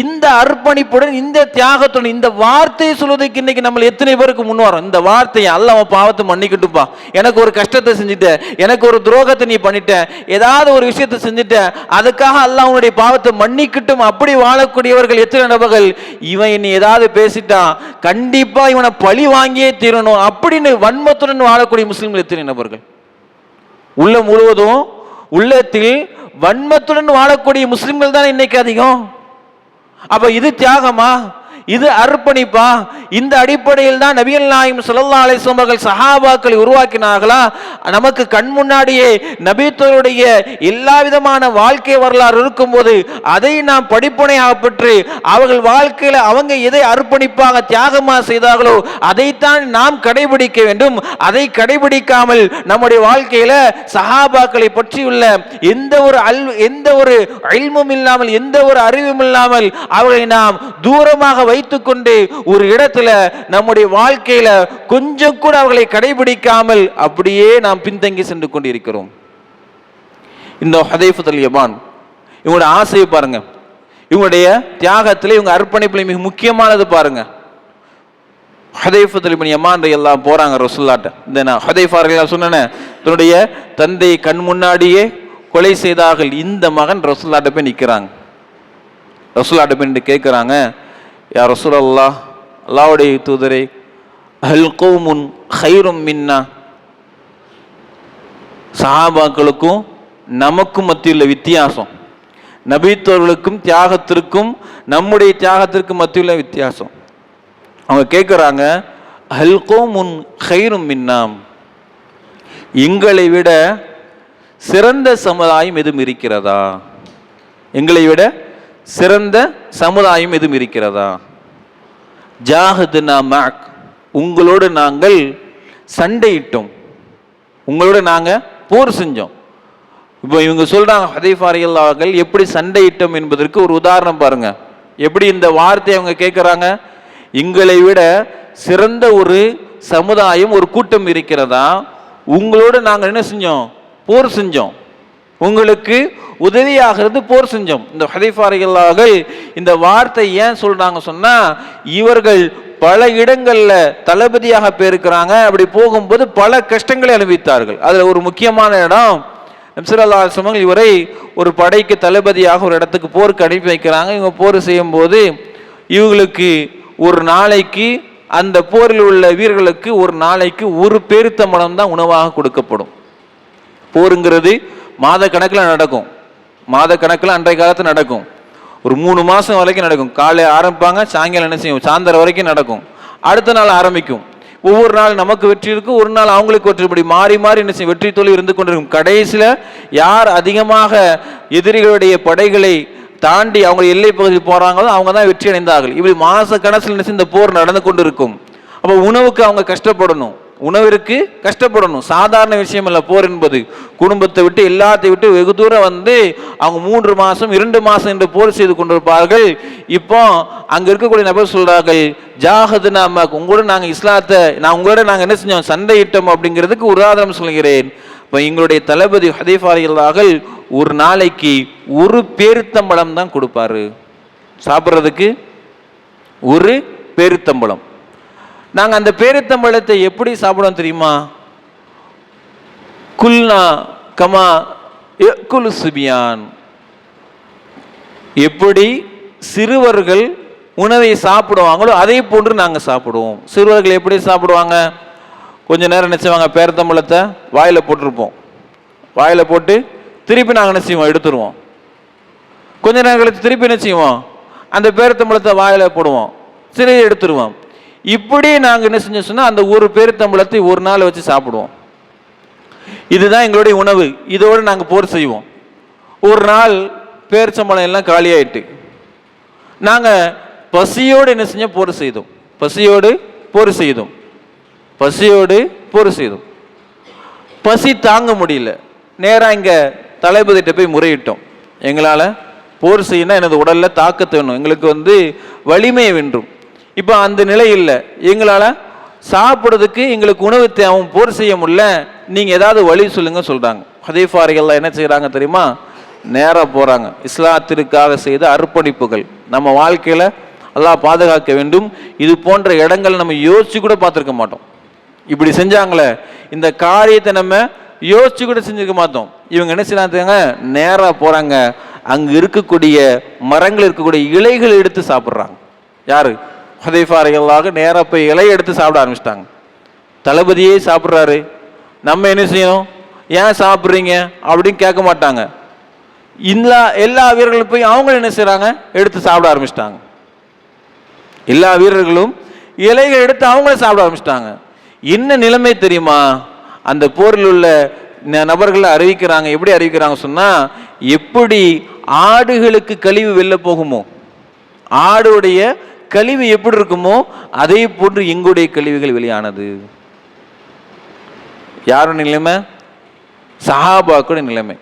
இந்த அர்ப்பணிப்புடன், இந்த தியாகத்துடன், இந்த வார்த்தையை சொல்வதற்கு இன்னைக்கு நம்ம எத்தனை பேருக்கு முன் வரோம்? இந்த வார்த்தையை, அல்லாஹ் அவன் பாவத்தை மன்னிக்கட்டும்பா, எனக்கு ஒரு கஷ்டத்தை செஞ்சுட்ட, எனக்கு ஒரு துரோகத்தை நீ பண்ணிட்ட, ஏதாவது ஒரு விஷயத்தை செஞ்சுட்ட, அதுக்காக அல்லாஹ் உன்னுடைய பாவத்தை மன்னிக்கட்டும். அப்படி வாழக்கூடியவர்கள் எத்தனை நபர்கள்? இவன் நீ ஏதாவது பேசிட்டான், கண்டிப்பா இவனை பழி வாங்கியே தீரணும் அப்படின்னு வன்மத்துடன் வாழக்கூடிய முஸ்லிம்கள் எத்தனை நபர்கள்? உள்ள முழுவதும் உள்ளத்தில் வன்மத்துடன் வாழக்கூடிய முஸ்லிம்கள் தான் இன்னைக்கு அதிகம். அப்ப இது தியாகமா? இது அர்ப்பணிப்பா? இந்த அடிப்படையில் தான் நபிகள் நாயகம் ஸல்லல்லாஹு அலைஹி வஸல்லம் அவர்கள் சஹாபாக்களை உருவாக்கினார்களா? நமக்கு கண் முன்னாடியே நபித்தோருடைய எல்லா விதமான வாழ்க்கை வரலாறு இருக்கும்போது அதை நாம் படிப்பனையாக பெற்று அவர்கள் வாழ்க்கையில அவங்க எதை அர்ப்பணிப்பாக தியாகமாக செய்தார்களோ அதைத்தான் நாம் கடைபிடிக்க வேண்டும். அதை கடைபிடிக்காமல் நம்முடைய வாழ்க்கையில சஹாபாக்களை பற்றியுள்ள எந்த ஒரு இல்மும் இல்லாமல், எந்த ஒரு அறிவும் இல்லாமல் அவர்களை நாம் தூரமாக வைத்துக்கொண்டு ஒரு இடத்துல நம்முடைய வாழ்க்கையில கொஞ்சம் கூட அவர்களை கடைபிடிக்காமல் அப்படியே நாம் பின்தங்கி சென்று கொண்டிருக்கிறோம். இந்த ஹுதைஃபத்துல் யமான் இவங்களுடைய ஆசையை பாருங்க, இவங்களுடைய தியாகத்தில், இவங்க அர்ப்பணிப்பில் மிக முக்கியமானது பாருங்க. ஹுதைஃபத்துல் யமான் ரலியல்லாஹு போறாங்க ரசூலுல்லாஹ்ட்ட. இந்த நான் ஹுதைஃபா ரலியல்லாஹு சொன்னேன், தன்னுடைய தந்தை கண் முன்னாடியே கொலை செய்தார்கள். இந்த மகன் ரசூலுல்லாஹ்ட்ட போய் நிற்கிறாங்க. ரசூலுல்லாஹ்ட்ட போய் கேட்குறாங்க, யா ரசூலல்லாஹ், அல்லாஹ்வுடைய தூதரே, ஹல் கௌமுன் கைரும் மின்னா, சஹாபாக்களுக்கும் நமக்கும் மத்தியுள்ள வித்தியாசம், நபித்தோர்களுக்கும் தியாகத்திற்கும் நம்முடைய தியாகத்திற்கும் மத்தியுள்ள வித்தியாசம். அவங்க கேட்குறாங்க, ஹல் கௌமுன் கைரும் மின்னா, எங்களை விட சிறந்த சமுதாயம் எதுவும் இருக்கிறதா? எங்களை விட சிறந்த சமுதாயம் எதுவும் இருக்கிறதா? ஜாஹதுனா மஅக், உங்களோடு நாங்கள் சண்டையிட்டோம், உங்களோட நாங்கள் போர் செஞ்சோம். இப்போ இவங்க சொல்றாங்க, ஹுதைஃபா ரலியல்லாஹு அவர்கள் எப்படி சண்டையிட்டோம் என்பதற்கு ஒரு உதாரணம் பாருங்க. எப்படி இந்த வார்த்தையை அவங்க கேட்குறாங்க, எங்களை விட சிறந்த ஒரு சமுதாயம், ஒரு கூட்டம் இருக்கிறதா, உங்களோடு நாங்கள் என்ன செஞ்சோம்? போர் செஞ்சோம், உங்களுக்கு உதவியாகிறது போர் செஞ்சோம். இந்த ஹுதைஃபா ரலியல்லாஹு அவர்கள் இந்த வார்த்தை ஏன் சொல்றாங்க சொன்னா, இவர்கள் பல இடங்கள்ல தளபதியாக போயிருக்கிறாங்க. அப்படி போகும்போது பல கஷ்டங்களை அனுபவித்தார்கள். அதுல ஒரு முக்கியமான இடம், நபி ஸல்லல்லாஹு அலைஹி வஸல்லம் இவரை ஒரு படைக்கு தளபதியாக ஒரு இடத்துக்கு போருக்கு அனுப்பி வைக்கிறாங்க. இவங்க போர் செய்யும் போது இவங்களுக்கு ஒரு நாளைக்கு, அந்த போரில் உள்ள வீரர்களுக்கு ஒரு நாளைக்கு ஒரு பேரித்தம்பழம் தான் உணவாக கொடுக்கப்படும். போருங்கிறது மாத கணக்கில் நடக்கும், மாத கணக்கில் அன்றைய காலத்தில் நடக்கும். ஒரு 3 மாதம் வரைக்கும் நடக்கும். காலை ஆரம்பிப்பாங்க, சாயங்காலம் என்ன செய்யும், சாயந்தரம் வரைக்கும் நடக்கும். அடுத்த நாள் ஆரம்பிக்கும். ஒவ்வொரு நாள் நமக்கு வெற்றி இருக்கும், ஒரு நாள் அவங்களுக்கு வெற்றி, இப்படி மாறி மாறி என்ன செய்யும், வெற்றி தோல்வி இருந்து கொண்டிருக்கும். கடைசியில் யார் அதிகமாக எதிரிகளுடைய படைகளை தாண்டி அவங்க எல்லை பகுதியில் போறாங்களோ அவங்க தான் வெற்றி அடைந்தார்கள். இப்படி மாச கணக்கில் இந்த போர் நடந்து கொண்டு இருக்கும். அப்போ உணவுக்கு அவங்க கஷ்டப்படணும், உணவிற்கு கஷ்டப்படணும். சாதாரண விஷயம் இல்லை போர் என்பது. குடும்பத்தை விட்டு எல்லாத்தையும் விட்டு வெகு தூரம் வந்து அவங்க 3 மாதம் 2 மாதம் என்று போர் செய்து கொண்டிருப்பார்கள். இப்போ அங்கே இருக்கக்கூடிய நபர் சொல்றார்கள், ஜாஹதுனா அம்மாக்கு, உங்களோட நாங்கள் இஸ்லாத்தை உங்களோட நாங்கள் என்ன செஞ்சோம், சண்டையிட்டோம் அப்படிங்கிறதுக்கு உதாரணம் சொல்கிறேன். இப்போ எங்களுடைய தளபதி ஹுதைஃபா ரலியல்லாஹு ஒரு நாளைக்கு ஒரு பேரித்தம்பழம் தான் கொடுப்பாரு சாப்பிட்றதுக்கு, ஒரு பேரித்தம்பழம். நாங்கள் அந்த பேரித்தம்பழத்தை எப்படி சாப்பிடுவோம் தெரியுமா? குல்னா கமா குலு சுபியான், எப்படி சிறுவர்கள் உணவை சாப்பிடுவாங்களோ அதே போன்று நாங்கள் சாப்பிடுவோம். சிறுவர்கள் எப்படி சாப்பிடுவாங்க? கொஞ்ச நேரம் நினைச்சுவாங்க, பேரித்தம்பழத்தை வாயில் போட்டிருப்போம், வாயில் போட்டு திருப்பி நாங்கள் என்ன செய்வோம், எடுத்துருவோம். கொஞ்ச நேரம் கழிச்சு திருப்பி என்ன செய்வோம், அந்த பேரித்தம்பழத்தை வாயில் போடுவோம், சிறிய எடுத்துருவோம். இப்படி நாங்கள் என்ன செஞ்சோம் சொன்னால் அந்த ஒரு பேரித்தம்பழத்தை ஒரு நாள் வச்சு சாப்பிடுவோம். இதுதான் எங்களுடைய உணவு. இதோடு நாங்கள் போர் செய்வோம். ஒரு நாள் பேரிச்சம்பழம் எல்லாம் காலியாயிட்டு நாங்கள் பசியோடு என்ன செஞ்சோம், போர் செய்தோம். பசியோடு போர் செய்தோம். பசியோடு போர் செய்தோம். பசி தாங்க முடியல. நேராக இங்கே தளபதிட்ட போய் முறையிட்டோம். எங்களால் போர் செய்யணும், எனது உடலில் தாக்கத்தை வேணும், எங்களுக்கு வந்து வலிமை வேண்டும். இப்போ அந்த நிலை இல்லை, எங்களால் சாப்பிட்றதுக்கு எங்களுக்கு உணவு தேவை, போர் செய்ய முடியல, நீங்கள் ஏதாவது வழி சொல்லுங்க சொல்கிறாங்க. ஹுதைஃபா ரலியல்லாஹு என்ன செய்கிறாங்க தெரியுமா? நேராக போகிறாங்க. இஸ்லாத்திற்காக செய்த அர்ப்பணிப்புகள் நம்ம வாழ்க்கையில் அல்லாஹ் பாதுகாக்க வேண்டும். இது போன்ற இடங்கள் நம்ம யோசிச்சு கூட பார்த்துருக்க மாட்டோம். இப்படி செஞ்சாங்களே, இந்த காரியத்தை நம்ம யோசிச்சு கூட செஞ்சுருக்க மாட்டோம். இவங்க என்ன செய்யறாங்க, நேராக போகிறாங்க. அங்கே இருக்கக்கூடிய மரங்கள் இருக்கக்கூடிய இலைகள் எடுத்து சாப்பிட்றாங்க. யாரு? ஹுதைஃபா ரலியல்லாஹு நேராக போய் இலையை எடுத்து சாப்பிட ஆரம்பிச்சிட்டாங்க. தளபதியே சாப்பிட்றாரு, நம்ம என்ன செய்யணும், ஏன் சாப்பிட்றீங்க அப்படின்னு கேட்க மாட்டாங்க. எல்லா வீரர்களும் போய் அவங்க என்ன செய்கிறாங்க, எடுத்து சாப்பிட ஆரம்பிச்சிட்டாங்க. எல்லா வீரர்களும் இலைகள் எடுத்து அவங்களே சாப்பிட ஆரம்பிச்சிட்டாங்க. என்ன நிலைமை தெரியுமா? அந்த போரில் உள்ள நபர்களை அறிவிக்கிறாங்க. எப்படி அறிவிக்கிறாங்க சொன்னா, எப்படி ஆடுகளுக்கு கழிவு வெளில போகுமோ, ஆடுடைய கழிவு எப்படி இருக்குமோ அதே போன்று எங்களுடைய கழிவுகள் வெளியானது. யாரோட நிலைமை? சஹாபாக்களுடைய நிலைமை.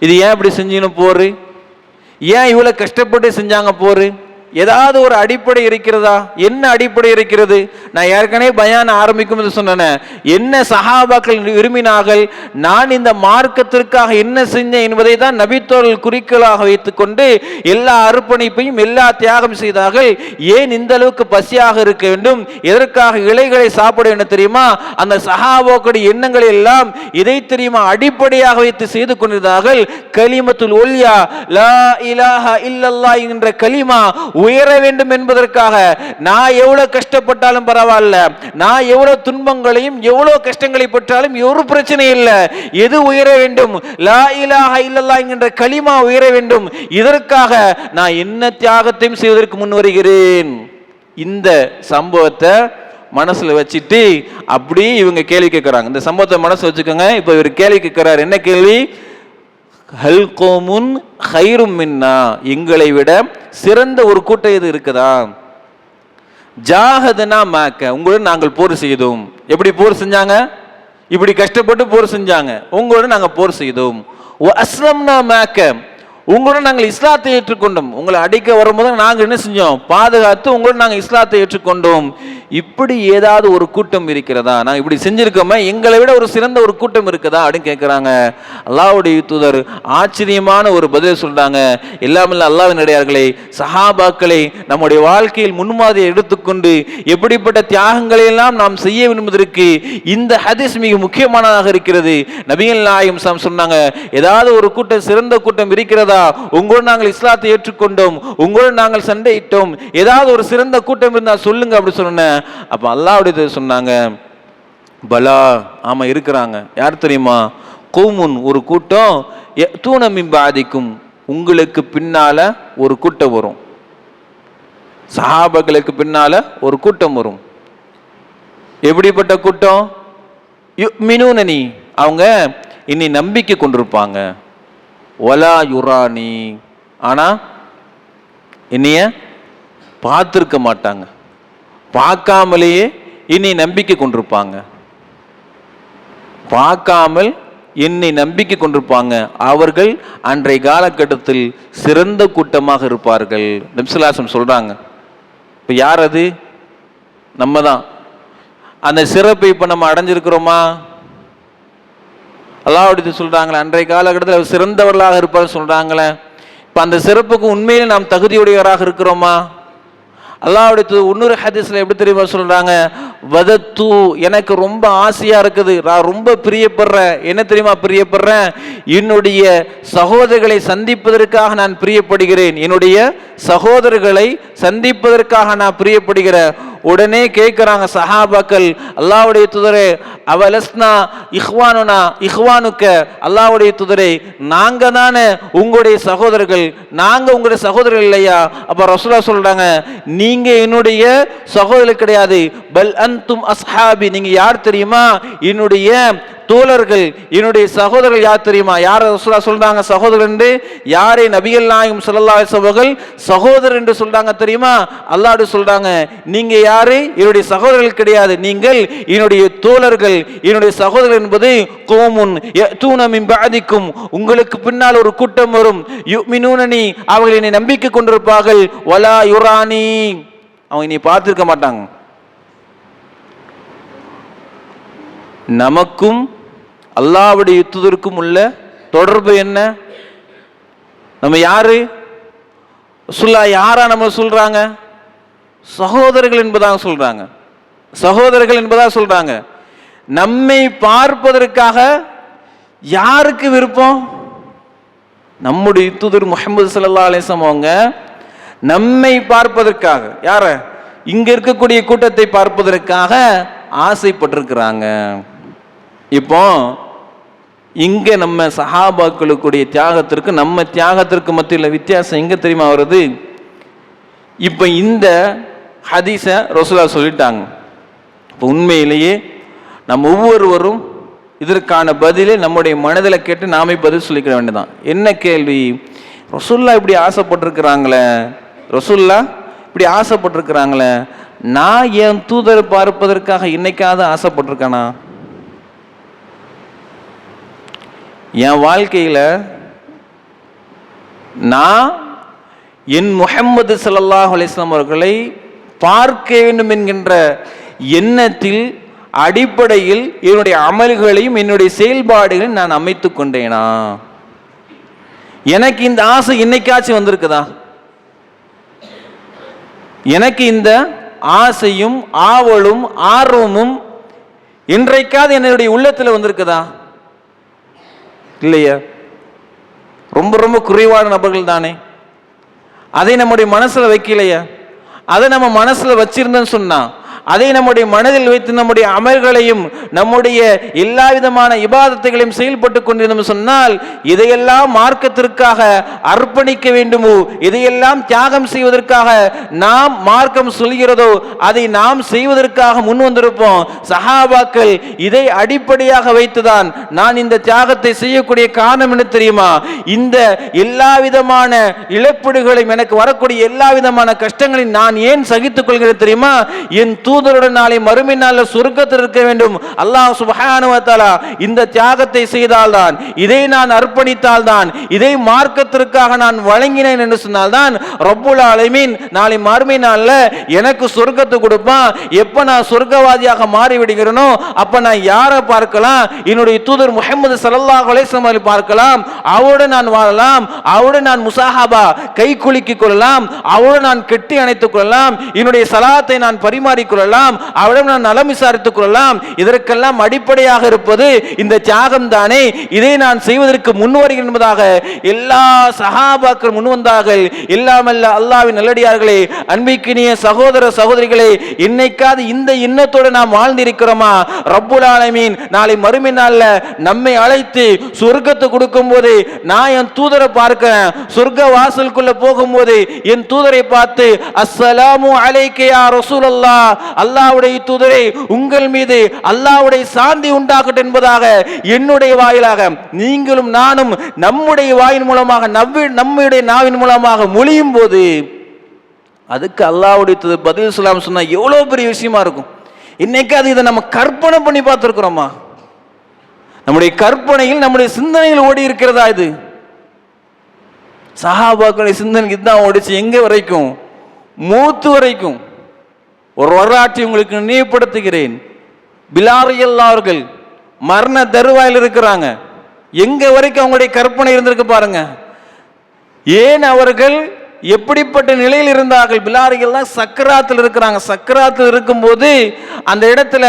இது ஏன் இப்படி செஞ்சீங்கன்னு போரு? ஏன் இவ்வளவு கஷ்டப்பட்டு செஞ்சாங்க போரு? ஏதாவது ஒரு அடிப்படை இருக்கிறதா? என்ன அடிப்படை இருக்கிறது? நான் ஏற்கனவே பயான் ஆரம்பிக்கும் என்று சொன்னேன். என்ன சஹாபாக்கள் விரும்பினார்கள், நான் இந்த மார்க்கத்திற்காக என்ன செஞ்சேன் என்பதை தான் நபித்தோர்கள் குறிக்கோளாக வைத்துக்கொண்டு எல்லா அர்ப்பணிப்பையும் எல்லா தியாகம் செய்தார்கள். ஏன் இந்த அளவுக்கு பசியாக இருக்க வேண்டும், எதற்காக இலைகளை சாப்பிட வேண்டும் தெரியுமா? அந்த சஹாபாக்களுடைய எண்ணங்களை எல்லாம் இதை தெரியுமா அடிப்படையாக வைத்து செய்து கொண்டிருந்தார்கள். கலிமத்துல் உல்யா, லா இலாஹா இல்லல்லாஹ் என்ற கலிமா உயர வேண்டும் என்பதற்காக நான் எவ்வளவு கஷ்டப்பட்டாலும் பரவாயில்ல, நான் எவ்வளவு துன்பங்களையும் எவ்வளவு கஷ்டங்களை பெற்றாலும் ஒரு பிரச்சனை இல்லை, எது உயர வேண்டும், லா இலாஹா இல்லல்லாஹ் என்கின்ற கலிமா உயர வேண்டும், இதற்காக நான் என்ன தியாகத்தையும் செய்வதற்கு முன் வருகிறேன். இந்த சம்பவத்தை மனசுல வச்சுட்டு அப்படியே இவங்க கேள்வி கேட்கிறாங்க. இந்த சம்பவத்தை மனசு வச்சுக்கோங்க. இப்ப இவர் கேள்வி கேட்கிறார். என்ன கேள்வி? ஹல் கௌமுன் ஹைரும் மின்னா, எங்களை விட சிறந்த ஒரு கூட்டம் இது இருக்குதா? ஜாஹதனா மாக்க, உங்களோட நாங்கள் போர் செய்தோம். எப்படி போர் செஞ்சாங்க? இப்படி கஷ்டப்பட்டு போர் செஞ்சாங்க. உங்களோட நாங்கள் போர் செய்தோம். அஸ்லம்னா மாக்க, உங்களோட நாங்கள் இஸ்லாத்தை ஏற்றுக்கொண்டோம். உங்களை அடிக்க வரும்போது நாங்கள் என்ன செஞ்சோம், பாதுகாத்து உங்களோட நாங்கள் இஸ்லாத்தை ஏற்றுக்கொண்டோம். இப்படி ஏதாவது ஒரு கூட்டம் இருக்கிறதா? நாங்கள் இப்படி செஞ்சிருக்கோமே, எங்களை விட ஒரு சிறந்த ஒரு கூட்டம் இருக்குதா அப்படின்னு கேட்குறாங்க. அல்லாஹ்வுடைய தூதர் ஆச்சரியமான ஒரு பதில் சொல்றாங்க. எல்லாமல்ல அல்லாஹ்வின் அடியார்களே, சஹாபாக்களை நம்முடைய வாழ்க்கையில் முன்மாதிரியை எடுத்துக்கொண்டு எப்படிப்பட்ட தியாகங்களை எல்லாம் நாம் செய்ய விரும்புவதற்கு இந்த ஹதீஸ் மிக முக்கியமானதாக இருக்கிறது. நபிகள் நாயகம் சொன்னாங்க, ஏதாவது ஒரு கூட்டம் சிறந்த கூட்டம் இருக்கிறதா? உங்களோடு நாங்கள் இஸ்லாத்தை ஏற்றுக்கொண்டோம், உங்களோடு நாங்கள் சண்டையிட்டோம், ஏதாவது ஒரு சிறந்த கூட்டம் இருந்தால் சொல்லுங்க அப்படி சொன்னேன். அப்ப அல்லாஹ்வுடைய சொன்னாங்க, பலா, ஆமா இருக்கிறாங்க. யார் தெரியுமா? கௌமுன், ஒரு கூட்டம், யஅதூன மின் பாதிக்கும், உங்களுக்கு பின்னால ஒரு கூட்டம் வரும். சஹாபாக்களுக்கு பின்னால ஒரு கூட்டம் வரும். எப்படிப்பட்ட கூட்டம்? யுமினூனனி, அவங்க இன்னி நம்பிக்கை கொண்டிருப்பாங்க. வலா யுரானி, ஆனா என்னைய பார்த்திருக்க மாட்டாங்க, பார்க்காமலேயே என்னை நம்பிக்கை கொண்டிருப்பாங்க, பார்க்காமல் என்னை நம்பிக்கை கொண்டிருப்பாங்க, அவர்கள் அன்றைய காலகட்டத்தில் சிறந்த கூட்டமாக இருப்பார்கள். நபி ஸல்லல்லாஹு அலைஹி வஸல்லம் சொல்றாங்க. இப்போ யார் அது? நம்ம தான். அந்த சிறப்பை இப்போ நம்ம அடைஞ்சிருக்கிறோமா? அல்லாஹ்வுடைய சொல்றாங்களே, அன்றைய காலகட்டத்தில் அவர் சிறந்தவர்களாக இருப்பார் சொல்றாங்களே. இப்போ அந்த சிறப்புக்கு உண்மையிலே நாம் தகுதியுடையவராக இருக்கிறோமா? அல்லாஹ்வுடைய இன்னொரு ஹதீஸ்ல எப்படி தெரியுமா சொல்றாங்க? வதத்து, எனக்கு ரொம்ப ஆசையா இருக்குது, நான் ரொம்ப பிரியப்படுறேன். என்ன தெரியுமா பிரியப்படுறேன்? என்னுடைய சகோதரர்களை சந்திப்பதற்காக நான் பிரியப்படுகிறேன். என்னுடைய சகோதரர்களை சந்திப்பதற்காக நான் பிரியப்படுகிறேன். உடனே கேட்கிறாங்க சஹாபாக்கள், அல்லாஹ்வுடைய தூதரே, அவலஸ்னா இஹ்வானுனா இஹ்வானுக்க, அல்லாஹ்வுடைய தூதரே, நாங்க தானே உங்களுடைய சகோதரர்கள், நாங்க உங்களுடைய சகோதரர்கள் இல்லையா? அப்ப ரசூலுல்லாஹ் சொல்றாங்க, நீங்க என்னுடைய சகோதரர்கள் கிடையாது, பல் அன்தும் அஸ்ஹாபி, நீங்க யார் தெரியுமா? என்னுடைய தோழர்கள், என்னுடைய சகோதரர்கள். யார் தெரியுமா? யார் ரசூலுல்லாஹ் சொல்றாங்க சகோதரர் என்று? யாரை நபிகள் நாயகம் ஸல்லல்லாஹு அலைஹி வஸல்லம் சகோதரர் என்று சொல்றாங்க தெரியுமா? அல்லாஹ்வுடைய சொல்றாங்க, நீங்க யாரு? என்னுடைய சகோதரர்கள் கிடையாது, நீங்கள் என்னுடைய தோழர்கள், என்னுடைய சகோதரர் என்பது கௌமுன் யஅதூன மின் பஅதிக்கும், உங்களுக்கு பின்னால் ஒரு கூட்டம் வரும், யுமினூனனி, அவர்கள் என்னை நம்பிக்கை கொண்டிருப்பார்கள், வலா யுரானி, அவங்க என்னை பார்த்திருக்க மாட்டாங்க. நமக்கும் அல்லாஹ்வுடைய தூதருக்கும் உள்ள தொடர்பு என்ன? நம்ம யாரு? ரசூலுல்லாஹ் யாரா நம்ம சொல்றாங்க? சகோதரர்கள் என்பதாக சொல்றாங்க. சகோதரர்கள் என்பதாக சொல்றாங்க. நம்மை பார்ப்பதற்காக யாருக்கு விருப்பம்? நம்முடைய தூதர் முஹம்மது ஸல்லல்லாஹு அலைஹி வஸல்லம் அவங்க நம்மை பார்ப்பதற்காக, யார? இங்க இருக்கக்கூடிய கூட்டத்தை பார்ப்பதற்காக ஆசைப்பட்டிருக்கிறாங்க. இப்போ இங்க நம்ம சஹாபாக்களுடைய தியாகத்திற்கு நம்ம தியாகத்திற்கு மத்தியில் வித்தியாசம் எங்க தெரியுமா வருது? இப்ப இந்த ஹதீஸ ரசூலுல்லாஹ் சொல்லிட்டாங்க. இப்போ உண்மையிலேயே நம்ம ஒவ்வொருவரும் இதற்கான பதிலை நம்முடைய மனதில் கேட்டு நாமே பதில் சொல்லிக்க வேண்டியதான். என்ன கேள்வி? ரசூலுல்லாஹ் இப்படி ஆசைப்பட்டிருக்கிறாங்களே, ரசூலுல்லாஹ் இப்படி ஆசைப்பட்டிருக்கிறாங்களே, நான் என் தூதரை பார்ப்பதற்காக இன்னைக்காவது ஆசைப்பட்டிருக்கேனா? என் வாழ்க்கையில நான் என் முஹம்மது ஸல்லல்லாஹு அலைஹி வஸல்லம் அவர்களை பார்க்க வேண்டும் என்கின்ற எண்ணத்தில் அடிப்படையில் என்னுடைய அமல்களையும் என்னுடைய செயல்பாடுகளையும் நான் அமைத்துக் கொண்டேனா? எனக்கு இந்த ஆசை இன்னைக்காச்சும் வந்திருக்குதா? எனக்கு இந்த ஆசையும் ஆவலும் ஆர்வமும் இன்றைக்காவது என்னுடைய உள்ளத்தில் வந்திருக்குதா? இல்லையா? ரொம்ப ரொம்ப குறைவான நபர்கள் தானே. அதை நம்முடைய மனசுல வைக்கலையா? அதை நம்ம மனசுல வச்சிருந்தோன்னு சொன்னா, அதை நம்முடைய மனதில் வைத்து நம்முடைய அமல்களையும் நம்முடைய எல்லா விதமான இபாதத்துகளையும் செயல்பட்டு கொண்டிருந்தோம் சொன்னால், இதையெல்லாம் மார்க்கத்திற்காக அர்ப்பணிக்க வேண்டுமோ, இதையெல்லாம் தியாகம் செய்வதற்காக நாம் மார்க்கம் சொல்கிறதோ அதை நாம் செய்வதற்காக முன் வந்திருப்போம். சஹாபாக்கள் இதை அடிப்படையாக வைத்துதான் நான் இந்த தியாகத்தை செய்யக்கூடிய காரணம் என்ன தெரியுமா? இந்த எல்லா விதமான இழப்பீடுகளையும், எனக்கு வரக்கூடிய எல்லா விதமான கஷ்டங்களையும் நான் ஏன் சகித்துக் கொள்கிறேன் தெரியுமா? என் தூதருடன் நாளை மறுமை நாளில் சொர்க்கத்தில் இருக்க வேண்டும். அல்லாஹ் சுப்ஹானஹு வ தஆலா இந்த தியாகத்தை செய்தால்தான், இதை நான் அர்ப்பணித்தால்தான், இதை மார்க்கத்திற்காக நான் வழங்கினேன் என்று சொன்னால்தான் ரப்புல் ஆலமீன் நாளை மறுமை நாளில் எனக்கு சொர்க்கத்தை கொடுப்பான். எப்ப நான் சொர்க்கவாதியாக மாறி விடுகிறேனோ அப்ப நான் யாரை பார்க்கலாம்? என்னுடைய தூதர் முஹம்மது ஸல்லல்லாஹு அலைஹி வஸல்லம் பார்க்கலாம். அவரோடு நான் வாழலாம், அவரோடு நான் முசாஹபா கை குலுக்கிக் கொள்ளலாம், அவரோடு நான் கெட்டி அணைத்துக் கொள்ளலாம், என்னுடைய சலாத்தை நான் பரிமாறிக்கொள்ளலாம், அவரிடம் நான் நலம் விசாரித்துக் கொள்ளலாம். இதற்கெல்லாம் அடிப்படையாக இருப்பது இந்த தியாகம் தானே. இதை நான் செய்வதற்கு முன்வருகிறேன் என்பதாக எல்லா சஹாபாக்கள் முன்வந்தார்கள். எல்லாமல்ல அல்லாஹ்வின் நல்லடியார்களே, அன்பிற்கினிய சகோதர சகோதரிகளே, இன்னைக்காவது இந்த எண்ணத்தோடு நாம் வாழ்ந்திருக்கிறோமா? ரப்புல் ஆலமீன் நாளை மறுமை நாள்ல நம்மை அழைத்து சொர்க்கத்தை கொடுக்கும் போது, நான் என் தூதரை பார்க்கிறேன், சொர்க்க வாசலுக்குள்ள போகும்போது என் தூதரை பார்த்து அஸ்ஸலாமு அலைக்க யா ரசூலல்லாஹ், அல்லாஹ்வுடைய தூதரே உங்கள் மீது அல்லாஹ்வுடைய சாந்தி உண்டாகட்டும் என்பதாக என்னுடைய வாயிலாக நீங்களும் நானும் நம்முடைய வாயின் மூலமாக நம்முடைய நாவின் மூலமாக மொழியும் போது அதுக்கு அல்லாஹ்வுடைய தூதர் பதில் சொல்லாம சொன்னா எவ்வளவு பெரிய விஷயமா இருக்கும். இன்னைக்கு அது இதை நம்ம கற்பனை பண்ணி பார்த்துருக்குறோமா? நம்முடைய கற்பனையில் நம்முடைய சிந்தனையில் ஓடி இருக்கிறதா இது? சஹாபாக்களுடைய சிந்தனைக்கு இதுதான் ஓடிச்சு. எங்க வரைக்கும்? மூத்து வரைக்கும். ஒரு வரலாற்றை உங்களுக்கு நினைவுபடுத்துகிறேன். பிலால் ரலியல்லாஹு அவர்கள் மரண தருவாயில் இருக்கிறாங்க. எங்க வரைக்கும் அவங்களுடைய கற்பனை இருந்திருக்கு பாருங்க. ஏன் அவர்கள் எப்படிப்பட்ட நிலையில் இருந்தார்கள்? பிலால் ரலியல்லாஹு சக்கராத்தில் இருக்கிறாங்க. சக்கராத்தில் இருக்கும்போது அந்த இடத்துல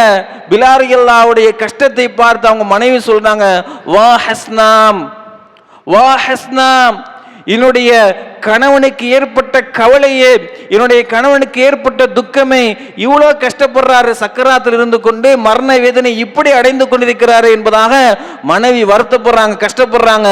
பிலால் ரலியல்லாஹுடைய கஷ்டத்தை பார்த்து அவங்க மனைவி சொல்றாங்க, வா ஹஸ்னாம், வா ஹஸ்னாம், என்னுடைய கணவனுக்கு ஏற்பட்ட கவலையே, என்னுடைய கணவனுக்கு ஏற்பட்ட துக்கமே, இவ்வளோ கஷ்டப்படுறாரு, சக்கராத்தில் இருந்து கொண்டு மரண வேதனை இப்படி அடைந்து கொண்டிருக்கிறாரு என்பதாக மனைவி வருத்தப்படுறாங்க, கஷ்டப்படுறாங்க.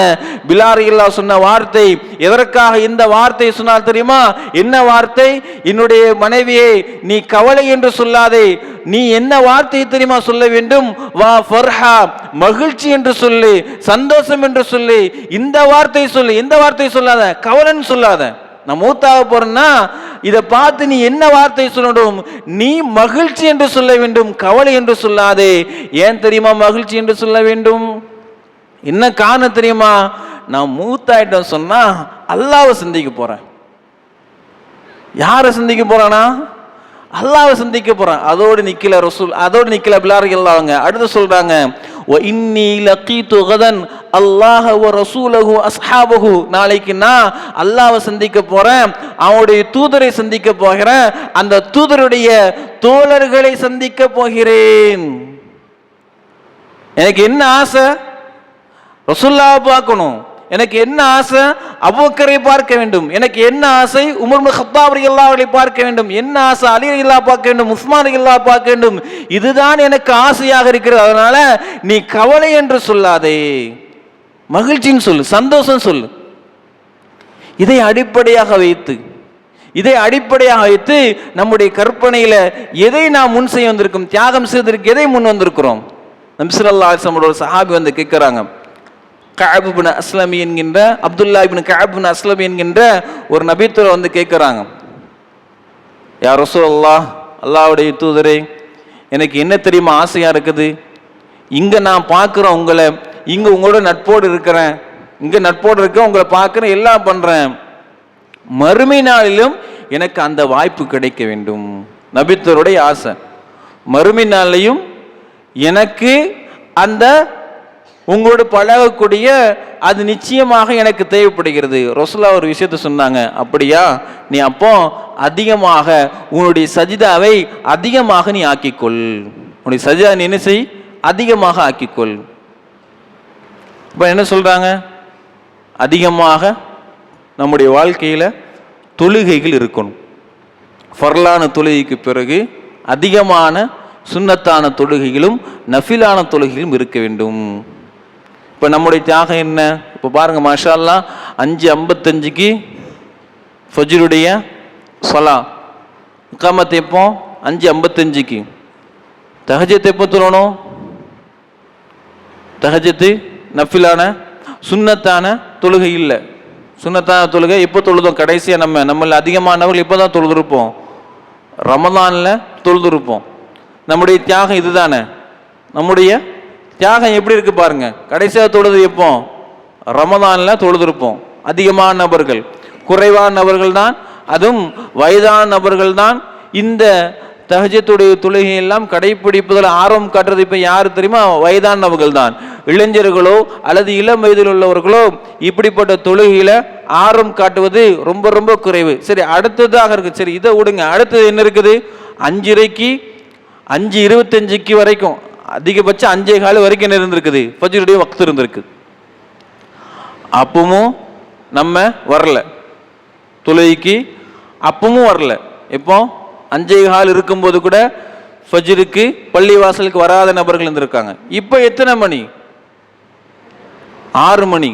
பிலால் ரலியல்லாஹு சொன்ன வார்த்தை, எதற்காக இந்த வார்த்தை சொன்னால் தெரியுமா? என்ன வார்த்தை? என்னுடைய மனைவியை நீ கவலை என்று சொல்லாதே, நீ என்ன வார்த்தை தெரியுமா சொல்ல வேண்டும்? வா ஃபர்ஹா, மகிழ்ச்சி என்று சொல்லு, சந்தோஷம் என்று சொல்லு, இந்த வார்த்தை சொல்லு. எந்த வார்த்தை சொல்லாத? கவலைன்னு சொல்லாத. நான் மூத்தாக போறேன்னா இதை பார்த்து நீ என்ன வார்த்தை சொல்லணும்? நீ மகிழ்ச்சி என்று சொல்ல வேண்டும், கவலை என்று சொல்லாதே. ஏன் தெரியுமா மகிழ்ச்சி என்று சொல்ல வேண்டும்? என்ன காரணம் தெரியுமா? நான் மூத்தாயிட்டேன் சொன்னா அல்லாஹ்வை சந்திக்க போறேன். யாரை சந்திக்க போறானா? அல்லாஹ்வை சந்திக்க போறான். அதோடு நிக்கல ரசூல், அதோடு நிக்கல பிலால் ரலியல்லாஹு அன்ஹு. அடுத்து சொல்றாங்க, வ இன்னி லகீது கதன் அல்லாஹ் வ ரசூலஹு அஸ்ஹாபஹு, நாளைக்கு நான் அல்லாஹ்வை சந்திக்க போறேன், அவனுடைய தூதரை சந்திக்க போகிறேன், அந்த தூதருடைய தோழர்களை சந்திக்க போகிறேன். எனக்கு என்ன ஆசை? ரசூலுல்லாஹ்வை பார்க்கணும். எனக்கு என்ன ஆசை? அபூபக்கரை பார்க்க வேண்டும். எனக்கு என்ன ஆசை? உமர் இப்னு கத்தாப் ரலியல்லாஹு அவர்களை பார்க்க வேண்டும். என்ன ஆசை? அலி ரலியல்லாஹு பார்க்க வேண்டும், உஸ்மான் ரலியல்லாஹு பார்க்க வேண்டும். இதுதான் எனக்கு ஆசையாக இருக்கிறது. அதனால நீ கவலை என்று சொல்லாதே, மகிழ்ச்சின்னு சொல்லு, சந்தோஷம் சொல்லு. இதை அடிப்படையாக வைத்து நம்முடைய கற்பனையில எதை நாம் முன் செய்ய வந்திருக்கோம்? தியாகம் செய்வதற்கு எதை முன் வந்திருக்கிறோம்? நபி ஸல்லல்லாஹு அலைஹி வஸல்லம் ஒரு சஹாபி வந்து கேட்கிறாங்க, கஅப் இப்னு அஸ்லமி என்கின்ற, அப்துல்லா இப்னு கஅப் இப்னு அஸ்லமி என்கின்ற ஒரு நபித்தோர் வந்து கேட்குறாங்க, யா ரசூலல்லாஹ், அல்லாஹ்வுடைய தூதரே, எனக்கு என்ன தெரியுமா ஆசையாக இருக்குது? இங்கே நான் பார்க்குறேன் உங்களை, இங்கே உங்களோட நட்போடு இருக்கிறேன், இங்கே நட்போடு இருக்க உங்களை பார்க்குறேன், எல்லாம் பண்ணுறேன். மறுமை நாளிலும் எனக்கு அந்த வாய்ப்பு கிடைக்க வேண்டும். நபித்தோருடைய ஆசை, மறுமை நாளிலையும் எனக்கு அந்த உங்களோடு பழகக்கூடிய அது நிச்சயமாக எனக்கு தேவைப்படுகிறது. ரசூலுல்லாஹ் ஒரு விஷயத்தை சொன்னாங்க, அப்படியா, நீ அப்போ அதிகமாக உன்னுடைய சஜிதாவை அதிகமாக நீ ஆக்கிக்கொள். உன்னுடைய சஜிதா நீ என்ன செய்? அதிகமாக ஆக்கிக்கொள். இப்போ என்ன சொல்றாங்க? அதிகமாக நம்முடைய வாழ்க்கையில் தொழுகைகள் இருக்கணும். ஃபர்லான தொழுகைக்கு பிறகு அதிகமான சுன்னத்தான தொழுகைகளும் நஃபிலான தொழுகைகளும் இருக்க வேண்டும். இப்போ நம்முடைய தியாகம் என்ன? இப்போ பாருங்க, மாஷா அல்லாஹ் 5:55க்கு ஃபஜ்ருடைய ஸலா இகாமத் எப்போ? 5:55க்கு. தஹஜ்ஜத் எப்போ தொழணும்? தஹஜ்ஜத் நஃபிலான சுன்னத்தான தொழுகை இல்லை. சுன்னத்தான தொழுகை எப்போ தொழுதோம்? கடைசியாக நம்மள அதிகமானவர்கள் இப்போ தான் தொழுதுருப்போம், ரமதானில் தொழுதுருப்போம். நம்முடைய தியாகம் இதுதானே. நம்முடைய தியாகம் எப்படி இருக்கு பாருங்க. கடைசியாக தொழுது எப்போ? ரமதானில் தொழுதுருப்போம். அதிகமான நபர்கள், குறைவான நபர்கள் தான், அதுவும் வயதான நபர்கள் தான் இந்த தஹஜ்ஜத்துடைய தொழுகை எல்லாம் கடைப்பிடிப்பதில் ஆர்வம் காட்டுறது இப்போ யாரு தெரியுமா? வயதான நபர்கள் தான். இளைஞர்களோ அல்லது இளம் வயதில் உள்ளவர்களோ இப்படிப்பட்ட தொழுகையில ஆர்வம் காட்டுவது ரொம்ப ரொம்ப குறைவு. சரி, அடுத்ததாக இருக்கு. சரி, இதை விடுங்க. அடுத்தது என்ன இருக்குது? 5:30க்கு 5:25க்கு வரைக்கும், அதிகபட்சம் 5:15 வரைக்கும் என்ன இருந்திருக்குது? ஃபஜ்ருடைய வக்த் இருந்திருக்கு. அப்பவும் நம்ம வரல தொழுகைக்கு, அப்பவும் வரல. எப்போ? 5:15 இருக்கும்போது கூட ஃபஜ்ருக்கு பள்ளி வாசலுக்கு வராத நபர்கள் இருந்திருக்காங்க. இப்போ எத்தனை மணி? 6 மணி.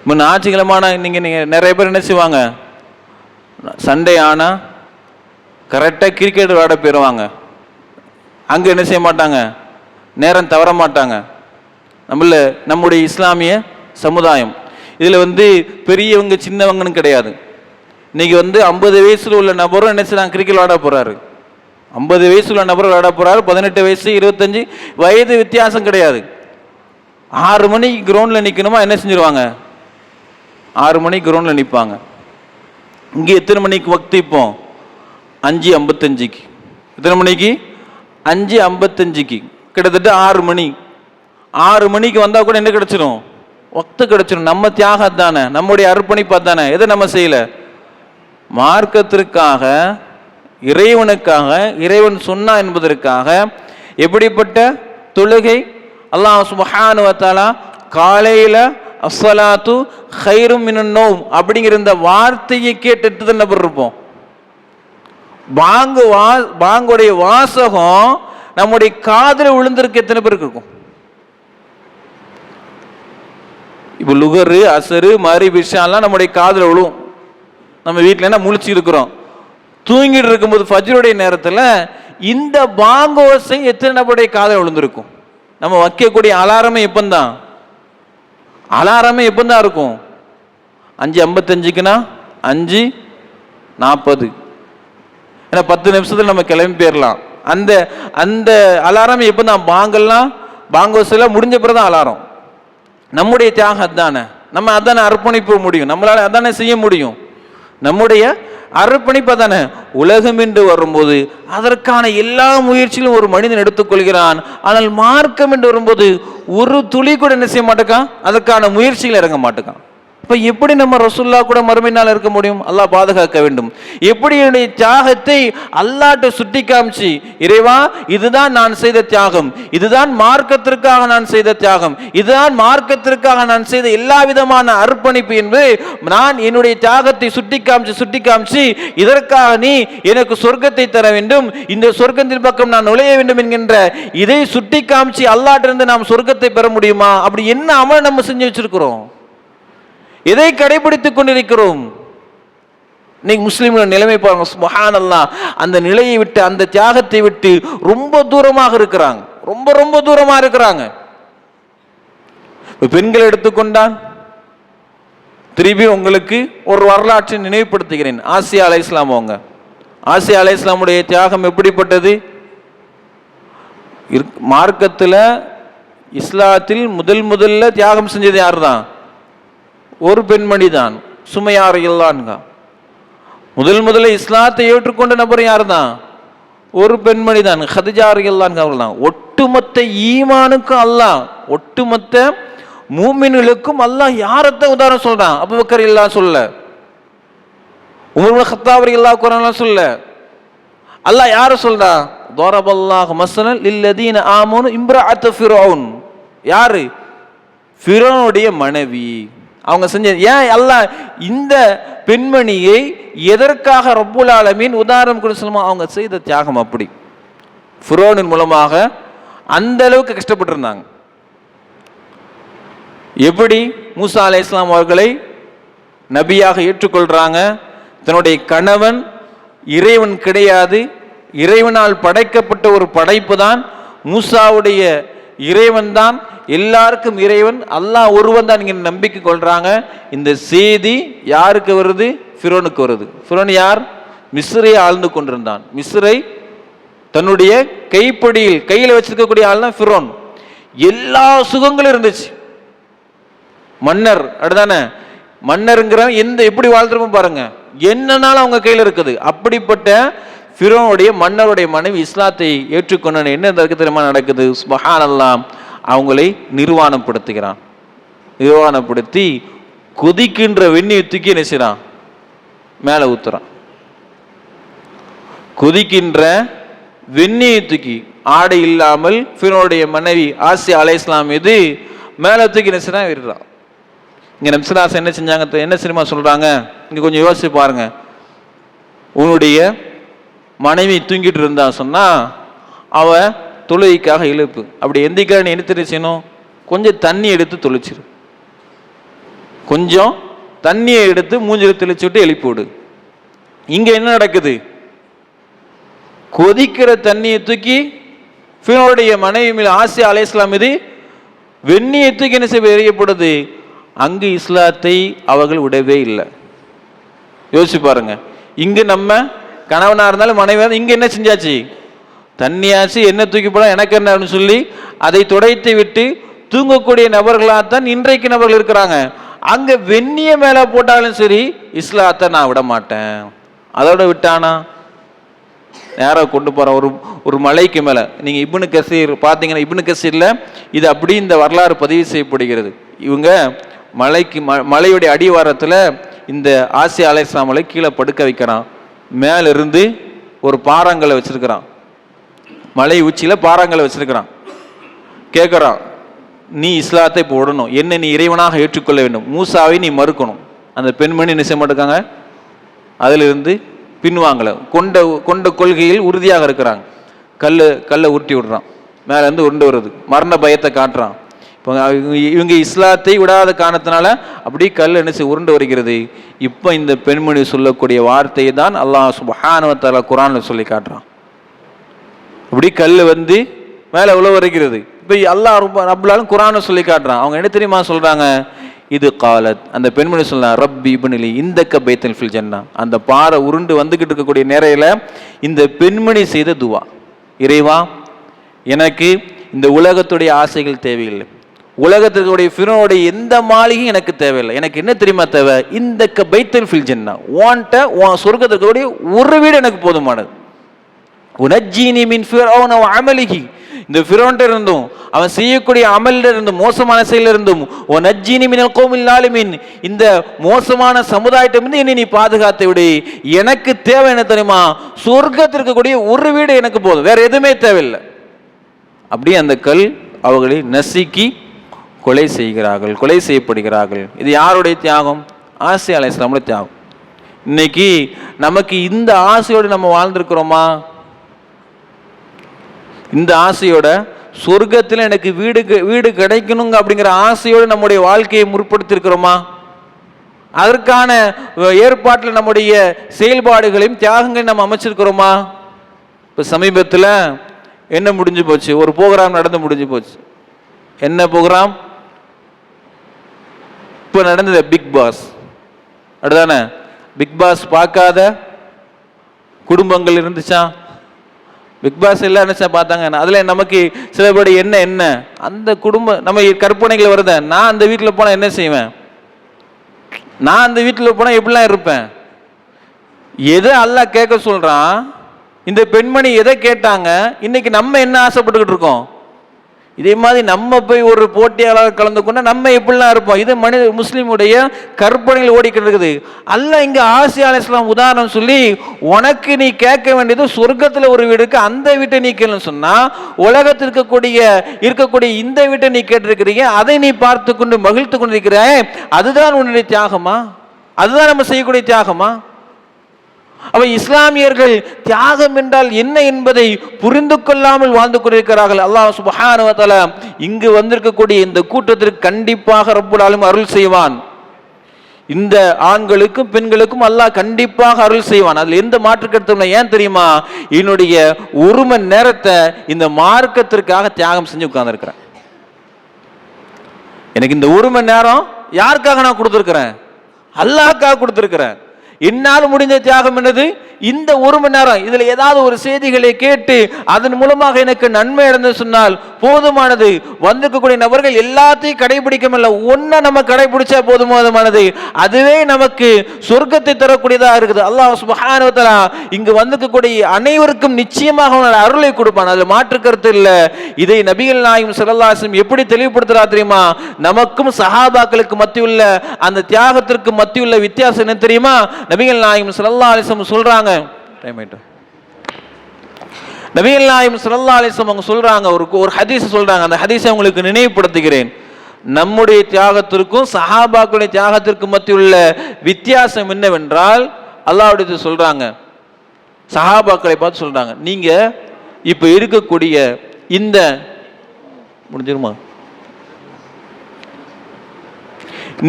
முன்ன ஞாயிற்றுக்கிழமான நீங்கள் நிறைய பேர் என்ன செய்வாங்க? சண்டே ஆனால் கரெக்டாக கிரிக்கெட் விளையாட போயிடுவாங்க. அங்கே என்ன செய்ய மாட்டாங்க? நேரம் தவற மாட்டாங்க. நம்முடைய இஸ்லாமிய சமுதாயம் இதில் பெரியவங்க சின்னவங்கன்னு கிடையாது. இன்னைக்கு 50 வயசுல உள்ள நபரும் என்ன செய்யறாங்க? கிரிக்கெட் விளையாட போறாரு. 50 வயசு உள்ள நபர் விளையாட போறாரு, 18 வயசு 25 வயது வித்தியாசம் கிடையாது. 6 மணிக்கு கிரவுண்டில் நிற்கணுமா, என்ன செஞ்சிருவாங்க, 6 மணிக்கு கிரவுண்டில் நிற்பாங்க. இங்கே எத்தனை மணிக்கு வக்து இப்போ, 5:55க்கு. எத்தனை மணிக்கு, 5:55க்கு, கிட்டத்தட்ட 6 மணி. 6 மணிக்கு வந்தால் கூட என்ன கிடைச்சிடும், வக்து கிடைச்சிடும். நம்ம தியாகம் தானே, நம்முடைய அர்ப்பணிப்பு தானே. எதை நம்ம செய்யல, மார்க்கத்திற்காக, இறைவனுக்காக, இறைவன் சொன்னா என்பதற்காக. எப்படிப்பட்ட தொழுகை, அல்லாஹ் சுப்ஹானஹு வ தஆலா காலையில அஸ்ஸலாத்து கைரும் மினன் நௌம் அப்படிங்கிற இந்த வார்த்தையை கேட்டுட்டு தான் நபர் இருப்போம். பாங்குடைய வாசகம் நம்முடைய காதுல விழுந்திருக்கு எத்தனை பேருக்கு இருக்கும்? இப்போ லுகரு, அசரு, மரிப், இஷாலாம் நம்முடைய காதுல விழும். நம்ம வீட்டில் என்ன முழிச்சு இருக்கிறோம், தூங்கிட்டு இருக்கும்போது ஃபஜ்ருடைய நேரத்தில் இந்த பாங்கோசை எத்தனை நபருடைய காதில் விழுந்திருக்கும்? நம்ம வைக்கக்கூடிய அலாரமே எப்பந்தான், அலாரமே எப்பந்தான் இருக்கும், 5:55க்குனா 5:40. ஏன்னா 10 நிமிஷத்துல நம்ம கிளம்பி போயிடலாம். அந்த அந்த அலாரம் எப்பந்தான், பாங்கெல்லாம் பாங்கோசைலாம் முடிஞ்ச பிறகு தான் அலாரம். நம்முடைய தியாகம் அதானே, நம்ம அதானே அர்ப்பணிப்பு முடியும், நம்மளால அதானே செய்ய முடியும். நம்முடைய அர்ப்பணிப்பு தானே. உலகம் என்று வரும்போது அதற்கான எல்லா முயற்சியிலும் ஒரு மனிதன் எடுத்துக்கொள்கிறான். ஆனால் மார்க்கம் என்று வரும்போது ஒரு துளி கூட என்ன செய்ய மாட்டேக்கான், அதற்கான முயற்சியில் இறங்க மாட்டேக்கான். இப்போ எப்படி நம்ம ரசூலுல்லாஹ் கூட மறுமை நாள் இருக்க முடியும்? அல்லாஹ் பாதுகாக்க வேண்டும். எப்படி என்னுடைய தியாகத்தை அல்லாஹ்ட்ட சுட்டி காமிச்சு, இறைவா இதுதான் நான் செய்த தியாகம், இதுதான் மார்க்கத்திற்காக நான் செய்த தியாகம், இதுதான் மார்க்கத்திற்காக நான் செய்த எல்லா விதமான அர்ப்பணிப்பு என்று நான் என்னுடைய தியாகத்தை சுட்டி காமிச்சு இதற்காக நீ எனக்கு சொர்க்கத்தை தர வேண்டும், இந்த சொர்க்கத்தின் பக்கம் நான் நுழைய வேண்டும் என்கின்ற இதை சுட்டி காமிச்சு அல்லாஹ்ட்ட இருந்து நாம் சொர்க்கத்தை பெற முடியுமா? அப்படி என்ன அமல் நம்ம செஞ்சு வச்சிருக்கிறோம்? எதை கடைபிடித்துக் கொண்டிருக்கிறோம்? இன்னைக்கு முஸ்லிம்கள் நிலைமை பாருங்க, சுப்ஹானல்லாஹ். அந்த நிலையை விட்டு, அந்த தியாகத்தை விட்டு ரொம்ப தூரமாக இருக்கிறாங்க, ரொம்ப ரொம்ப தூரமாக இருக்கிறாங்க. பெண்கள் எடுத்துக்கொண்டால் திரும்பி உங்களுக்கு ஒரு வரலாற்றை நினைவுபடுத்துகிறேன். ஆசியா அலைஹிஸ்ஸலாம் அவங்க, ஆசியா அலைஹிஸ்ஸலாமுடைய தியாகம் எப்படிப்பட்டது? மார்க்கத்தில் இஸ்லாத்தில் முதல்ல தியாகம் செஞ்சது யார் தான்? ஒரு பெண்மணி தான், சுமையா ரலியல்லாஹு. முதல்ல இஸ்லாத்தை ஏற்றுக்கொண்ட நபர் யார் தான்? ஒரு பெண்மணி தான், கதீஜா ரலியல்லாஹு அவர்கள் தான். ஒட்டுமொத்த ஈமானுக்கும் அல்லாஹ், ஒட்டுமொத்த மூமின்களுக்கும் அல்லாஹ் யாரத்தை உதாரணம் சொல்றான்? அபூபக்கர் ரலியல்லாஹு சொல்ல, உமர் இப்னு கத்தாப் ரலியல்லாஹு குர்ஆன்ல சொல்ல, அல்லாஹ் யார சொல்றான்? தரபல்லாஹு மஸலன் லில்லதீன ஆமனு இம்ராஅத்து ஃபிரௌன். யாரு? ஃபிரௌனுடைய மனைவி. அவங்க செஞ்ச, ஏன் அல்லாஹ் இந்த பெண்மணியை எதற்காக ரப்புல் ஆலமீன் உதாரணம் கொடுத்து சொல்லுமா? அவங்க செய்த தியாகம் அப்படி. ஃபிரௌனின் மூலமாக அந்த அளவுக்கு கஷ்டப்பட்டிருந்தாங்க. எப்படி மூசா அலைஹிஸ்ஸலாம் அவர்களை நபியாக ஏற்றுக்கொள்றாங்க. தன்னுடைய கணவன் இறைவன் கிடையாது, இறைவனால் படைக்கப்பட்ட ஒரு படைப்பு தான், மூசாவுடைய இறைவன் தான், எல்லாருக்கும் இறைவன் அல்லாஹ் ஒருவன் தான் இங்கே நம்பிக்கை கொள்றாங்க. இந்த செய்தி யாருக்கு வருது? ஃபிரௌனுக்கு வருது. ஃபிரௌன் யார்? மிஸ்ரை ஆழ்ந்து கொண்டிருந்தான். மிஸ்ரை தன்னுடைய கைப்பிடியில் கையில் வச்சிருக்கக்கூடிய ஆள் தான் ஃபிரௌன். எல்லா சுகங்களும் இருந்துச்சு. மன்னர் அடுதானே, மன்னருங்கிற எந்த எப்படி வாழ்ந்துருப்போம் பாருங்க, என்னன்னாலும் அவங்க கையில் இருக்குது. அப்படிப்பட்ட ஃபிரௌனுடைய மன்னருடைய மனைவி இஸ்லாத்தை ஏற்றுக்கொண்டு என்ன தெரியுமா நடக்குது? சுப்ஹானல்லாஹ், அவங்களை நிர்வாணப்படுத்துகிறான். நிர்வாணப்படுத்தி கொதிக்கின்ற வெந்நீரை தூக்கி என்ன செய்றான்? மேலே ஊத்துறான். கொதிக்கின்ற வெந்நீரை தூக்கி ஆடை இல்லாமல் ஃபிரௌனுடைய மனைவி ஆசியா அலைஹிஸ்ஸலாம் மீது மேலே தூக்கி என்ன செய்றான்? விடுறான். இங்கே நபிஸல்லாஹு என்ன செஞ்சாங்க? என்ன சினிமா சொல்றாங்க? இங்கே கொஞ்சம் யோசிச்சு பாருங்க. உன்னுடைய மனைவி தூங்கிட்டு இருந்தா சொன்னா அவ தொழுகைக்காக இழுப்பு. அப்படி எந்திரிக்கிறான்னு என்ன தெரியும்? கொஞ்சம் தண்ணி எடுத்து தொளிச்சிரு, கொஞ்சம் தண்ணியை எடுத்து மூஞ்சில தெளிச்சு விட்டு எழுப்பி விடு. இங்க என்ன நடக்குது? கொதிக்கிற தண்ணியை தூக்கி ஃபிரௌனுடைய மனைவி மீது ஆசியா அலைஹிஸ்ஸலாம் மீது வெந்நியை தூக்கி என்ன செய்ய எறியப்படுது. அங்கு இஸ்லாத்தை அவர்கள் விடவே இல்லை. யோசிச்சு பாருங்க. இங்கு நம்ம கணவனா இருந்தாலும் மனைவி, இங்க என்ன செஞ்சாச்சு? தண்ணியாச்சு என்ன தூக்கி போட எனக்கு என்ன அப்படின்னு சொல்லி அதை துடைத்து விட்டு தூங்கக்கூடிய நபர்களாகத்தான் இன்றைக்கு நபர்கள் இருக்கிறாங்க. அங்க வெந்நிய மேல போட்டாலும் சரி இஸ்லாத்தை நான் விட மாட்டேன். அதோட விட்டானா நேராக கொண்டு போற ஒரு மலைக்கு மேல நீங்க இப்னு கசீர் பாத்தீங்கன்னா, இப்னு கசீர்ல இது அப்படி இந்த வரலாறு பதிவு செய்யப்படுகிறது. இவங்க மலையுடைய அடிவாரத்துல இந்த ஆசியா அலைஹிஸ்ஸலாமலை கீழே படுக்க வைக்கிறான். மேல இருந்து ஒரு பாறாங்கலை வச்சிருக்கிறான், மலை உச்சியில பாறாங்கலை வச்சிருக்கிறான். கேட்குறான், நீ இஸ்லாத்தை போடணும், என்ன நீ இறைவனாக ஏற்றுக்கொள்ள வேண்டும், மூசாவை நீ மறுக்கணும். அந்த பெண்மணி என்ன செய்ய மாட்டேங்காங்க, அதிலிருந்து பின்வாங்கலை, கொண்ட கொள்கையில் உறுதியாக இருக்கிறாங்க. கல்லை உருட்டி விடுறான், மேலேருந்து உருண்டு வருது, மரண பயத்தை காட்டுறான். இப்போ இவங்க இஸ்லாத்தை விடாத காரணத்தினால அப்படி கல் என்ன செய்ய உருண்டு வருகிறது. இப்போ இந்த பெண்மணி சொல்லக்கூடிய வார்த்தையை தான் அல்லாஹ் சுப்ஹானஹு வ தஆலா குர்ஆனில் சொல்லி காட்டுறான். அப்படி கல் வந்து மேலே உள்ள வருகிறது. இப்போ அல்லாஹ் ரப்புல் ஆலமீன் குர்ஆனை சொல்லி காட்டுறான். அவங்க என்ன தெரியுமா சொல்றாங்க, இது காலத், அந்த பெண்மணி சொல்லலாம், ரப்பி இப்னிலி இந்தக்க பைத்தன் ஃபில் ஜன்னா. அந்த பாறை உருண்டு வந்துகிட்டு இருக்கக்கூடிய நேரையில் இந்த பெண்மணி செய்த துவா, இறைவா எனக்கு இந்த உலகத்துடைய ஆசைகள் தேவையில்லை, உலகத்திற்குடைய ஃபிரௌனுடைய எந்த மாளிகையும் எனக்கு தேவையில்லை, எனக்கு என்ன தெரியுமா தேவை, இந்தக்க பைத்தன் ஃபில் ஜன்னா, உன் சொர்க்கத்திற்குடைய ஒரு வீடு எனக்கு போதுமானது. உனஜ்ஜினி மின் ஃபிரௌன வ அமலிஹி, இந்த ஃபிரௌன்ட்ட இருந்தும் அவன் செய்யக்கூடிய அமல்ல இருந்தும் மோசமான செயலில் இருந்தும் உனஜ்ஜினி மினல் கௌமில் ஸாலிமீன், இந்த மோசமான சமுதாயத்திலிருந்து என்னை நீ பாதுகாத்து விடு. எனக்கு தேவை என்ன தெரியுமா, சொர்க்கத்திற்கு கூடிய ஒரு வீடு எனக்கு போதும், வேற எதுவுமே தேவையில்லை. அப்படியே அந்த கல் அவர்களை நசுக்கி கொலை செய்யப்படுகிறார்கள். இது யாருடைய தியாகம்? ஆசியா அலைஹிஸ்ஸலாமுடைய தியாகம். இன்னைக்கு நமக்கு இந்த ஆசையோடு நம்ம வாழ்ந்திருக்கிறோமா? இந்த ஆசையோட சொர்க்கத்தில் எனக்கு வீடு கிடைக்கணுங்க அப்படிங்கிற ஆசையோடு நம்முடைய வாழ்க்கையை முற்படுத்தியிருக்கிறோமா? அதற்கான ஏற்பாட்டில் நம்முடைய செயல்பாடுகளையும் தியாகங்களையும் நம்ம அமைச்சிருக்கிறோமா? இப்போ சமீபத்தில் என்ன முடிஞ்சு போச்சு, ஒரு ப்ரோக்ராம் நடந்து முடிஞ்சு போச்சு. என்ன ப்ரோக்ராம்? இப்போ நடந்தது பிக் பாஸ். அப்படிதானே? பிக் பாஸ் பார்க்காத குடும்பங்கள் இருந்துச்சா? பிக் பாஸ் எல்லாம் நினைச்சா பார்த்தாங்க. அதில் நமக்கு சிலபடி என்ன அந்த குடும்பம் நம்ம கற்பனைகள் வருத, நான் அந்த வீட்டில் போனால் என்ன செய்வேன், நான் அந்த வீட்டில் போனால் எப்படிலாம் இருப்பேன். எதை அல்லாஹ் கேட்க சொல்றான், இந்த பெண்மணி எதை கேட்டாங்க, இன்னைக்கு நம்ம என்ன ஆசைப்பட்டுக்கிட்டு இருக்கோம். இதே மாதிரி நம்ம போய் ஒரு போட்டியாளர் கலந்து கொண்டா நம்ம எப்படிலாம் இருப்போம். இது முஸ்லீமுடைய கற்பனையில் ஓடிக்கிட்டு இருக்குது. அல்லாஹ் இங்க ஆசியா அலைஹிஸ்ஸலாம் உதாரணம் சொல்லி, உனக்கு நீ கேட்க வேண்டியது சொர்க்கத்தில் ஒரு வீடு இருக்கு, அந்த வீட்டை நீ கேளுன்னு சொன்னா, உலகத்தில் இருக்கக்கூடிய இந்த வீட்டை நீ கேட்டிருக்கிறீங்க, அதை நீ பார்த்து கொண்டு மகிழ்த்து கொண்டிருக்கிற, அதுதான் உன்னுடைய தியாகமா? அதுதான் நம்ம செய்யக்கூடிய தியாகமா? அவ இஸ்லாமியர்கள் தியாகம் என்றால் என்ன என்பதை புரிந்து கொள்ளாமல் வாழ்ந்து கொண்டிருக்கிறார்கள். அல்லாஹ் சுப்ஹானஹு வ தஆலா இங்கு வந்திருக்கக்கூடிய இந்த கூட்டத்திற்கு கண்டிப்பாக ரப்புல் ஆலமீன் அருள் செய்வான். இந்த ஆண்களுக்கும் பெண்களுக்கும் அல்லாஹ் கண்டிப்பாக அருள் செய்வான். அதுல எந்த மாற்று கருத்தும் இல்லை. ஏன் தெரியுமா, என்னுடைய ஒரு மணி நேரத்தை இந்த மார்க்கத்திற்காக தியாகம் செஞ்சு உட்கார்ந்துருக்கிறேன். எனக்கு இந்த ஒரு மணி நேரம் யாருக்காக நான் கொடுத்துருக்கிறேன்? அல்லாஹ்க்காக கொடுத்துருக்கிறேன். என்னால் முடிந்த தியாகம் என்னது, இந்த ஒரு மணி நேரம். இதுல ஏதாவது ஒரு செய்திகளை கேட்டு அதன் மூலமாக எனக்கு நன்மை அடைந்து சொன்னால் போதுமானது. வந்திருக்கக்கூடிய நபர்கள் எல்லாத்தையும் கடைபிடிக்கமில்லை, ஒன்றை நம்ம கடைபிடிச்சா போதுமானது. அதுவே நமக்கு சொர்க்கத்தை தரக்கூடியதா இருக்குது. அல்லாஹ் சுப்ஹானஹு வ தஆலா இங்கு வந்திருக்கக்கூடிய அனைவருக்கும் நிச்சயமாக அருளை கொடுப்பான், அதுல மாற்று கருத்து இல்லை. இதை நபிகள் நாயகம் ஸல்லல்லாஹு அலைஹி வஸல்லம் எப்படி தெளிவுபடுத்துறா தெரியுமா? நமக்கும் சஹாபாக்களுக்கு மத்தியுள்ள அந்த தியாகத்திற்கு மத்தியுள்ள வித்தியாசம் என்ன தெரியுமா? நபிகள் நாயகம் ஸல்லல்லாஹு அலைஹி வஸல்லம் சொல்றாங்க, நபிகள் நாயகம் ஸல்லல்லாஹு அலைஹி வஸல்லம் அவங்க சொல்றாங்க, ஒரு ஹதீஸ் சொல்றாங்க. அந்த ஹதீஸை உங்களுக்கு நினைவுபடுத்துகிறேன். நம்முடைய தியாகத்திற்கும் சஹாபாக்களுடைய தியாகத்திற்கும் மத்தியுள்ள வித்தியாசம் என்னவென்றால், அல்லாஹ்வுடைய சொல்றாங்க, சஹாபாக்களை பார்த்து சொல்றாங்க, நீங்க இப்ப இருக்கக்கூடிய இந்த முடிஞ்சிருமா,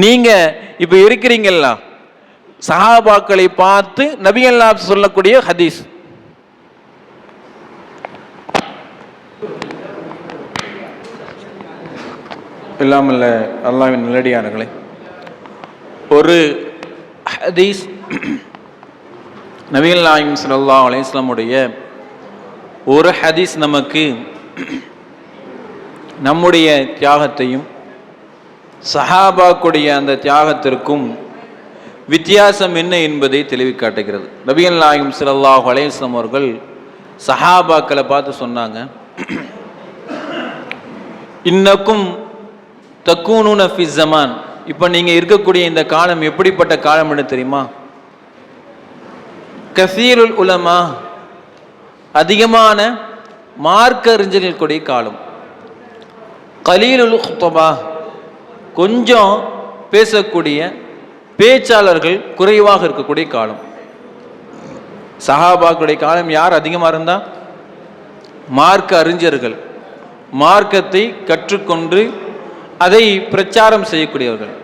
நீங்க இப்ப இருக்கிறீங்களா, சஹாபாக்களை பார்த்து நபிகள் நாயகம் சொல்லக்கூடிய ஹதீஸ். இல்லாமல் அல்லாஹ்வின் நல்லடியார்களே, ஒரு ஹதீஸ் நபிகள் நாயகம் ஸல்லல்லாஹு அலைஹி வஸல்லம் உடைய ஒரு ஹதீஸ் நமக்கு நம்முடைய தியாகத்தையும் சஹாபாக்குடைய அந்த தியாகத்திற்கும் வித்தியாசம் என்ன என்பதை தெளிவு காட்டுகிறது. நபிகள் நாயகம் ஸல்லல்லாஹு அலைஹி வஸல்லம் அவர்கள் சஹாபாக்களை பார்த்து சொன்னாங்க, இன்னக்கும் தக்கூனுன ஃபி ஸமான், இப்போ நீங்கள் இருக்கக்கூடிய இந்த காலம் எப்படிப்பட்ட காலம் என்று தெரியுமா? கஸீருல் உலமா, அதிகமான மார்க்க அறிஞர்கள் கூடிய காலம். கலீலுல் குத்தபா, கொஞ்சம் பேசக்கூடிய பேச்சாளர்கள் குறைவாக இருக்கக்கூடிய காலம். சஹாபாக்களுடைய காலம் யார் அதிகமாக இருந்தா? மார்க்க அறிஞர்கள், மார்க்கத்தை கற்றுக்கொண்டு அதை பிரச்சாரம் செய்யக்கூடியவர்கள்.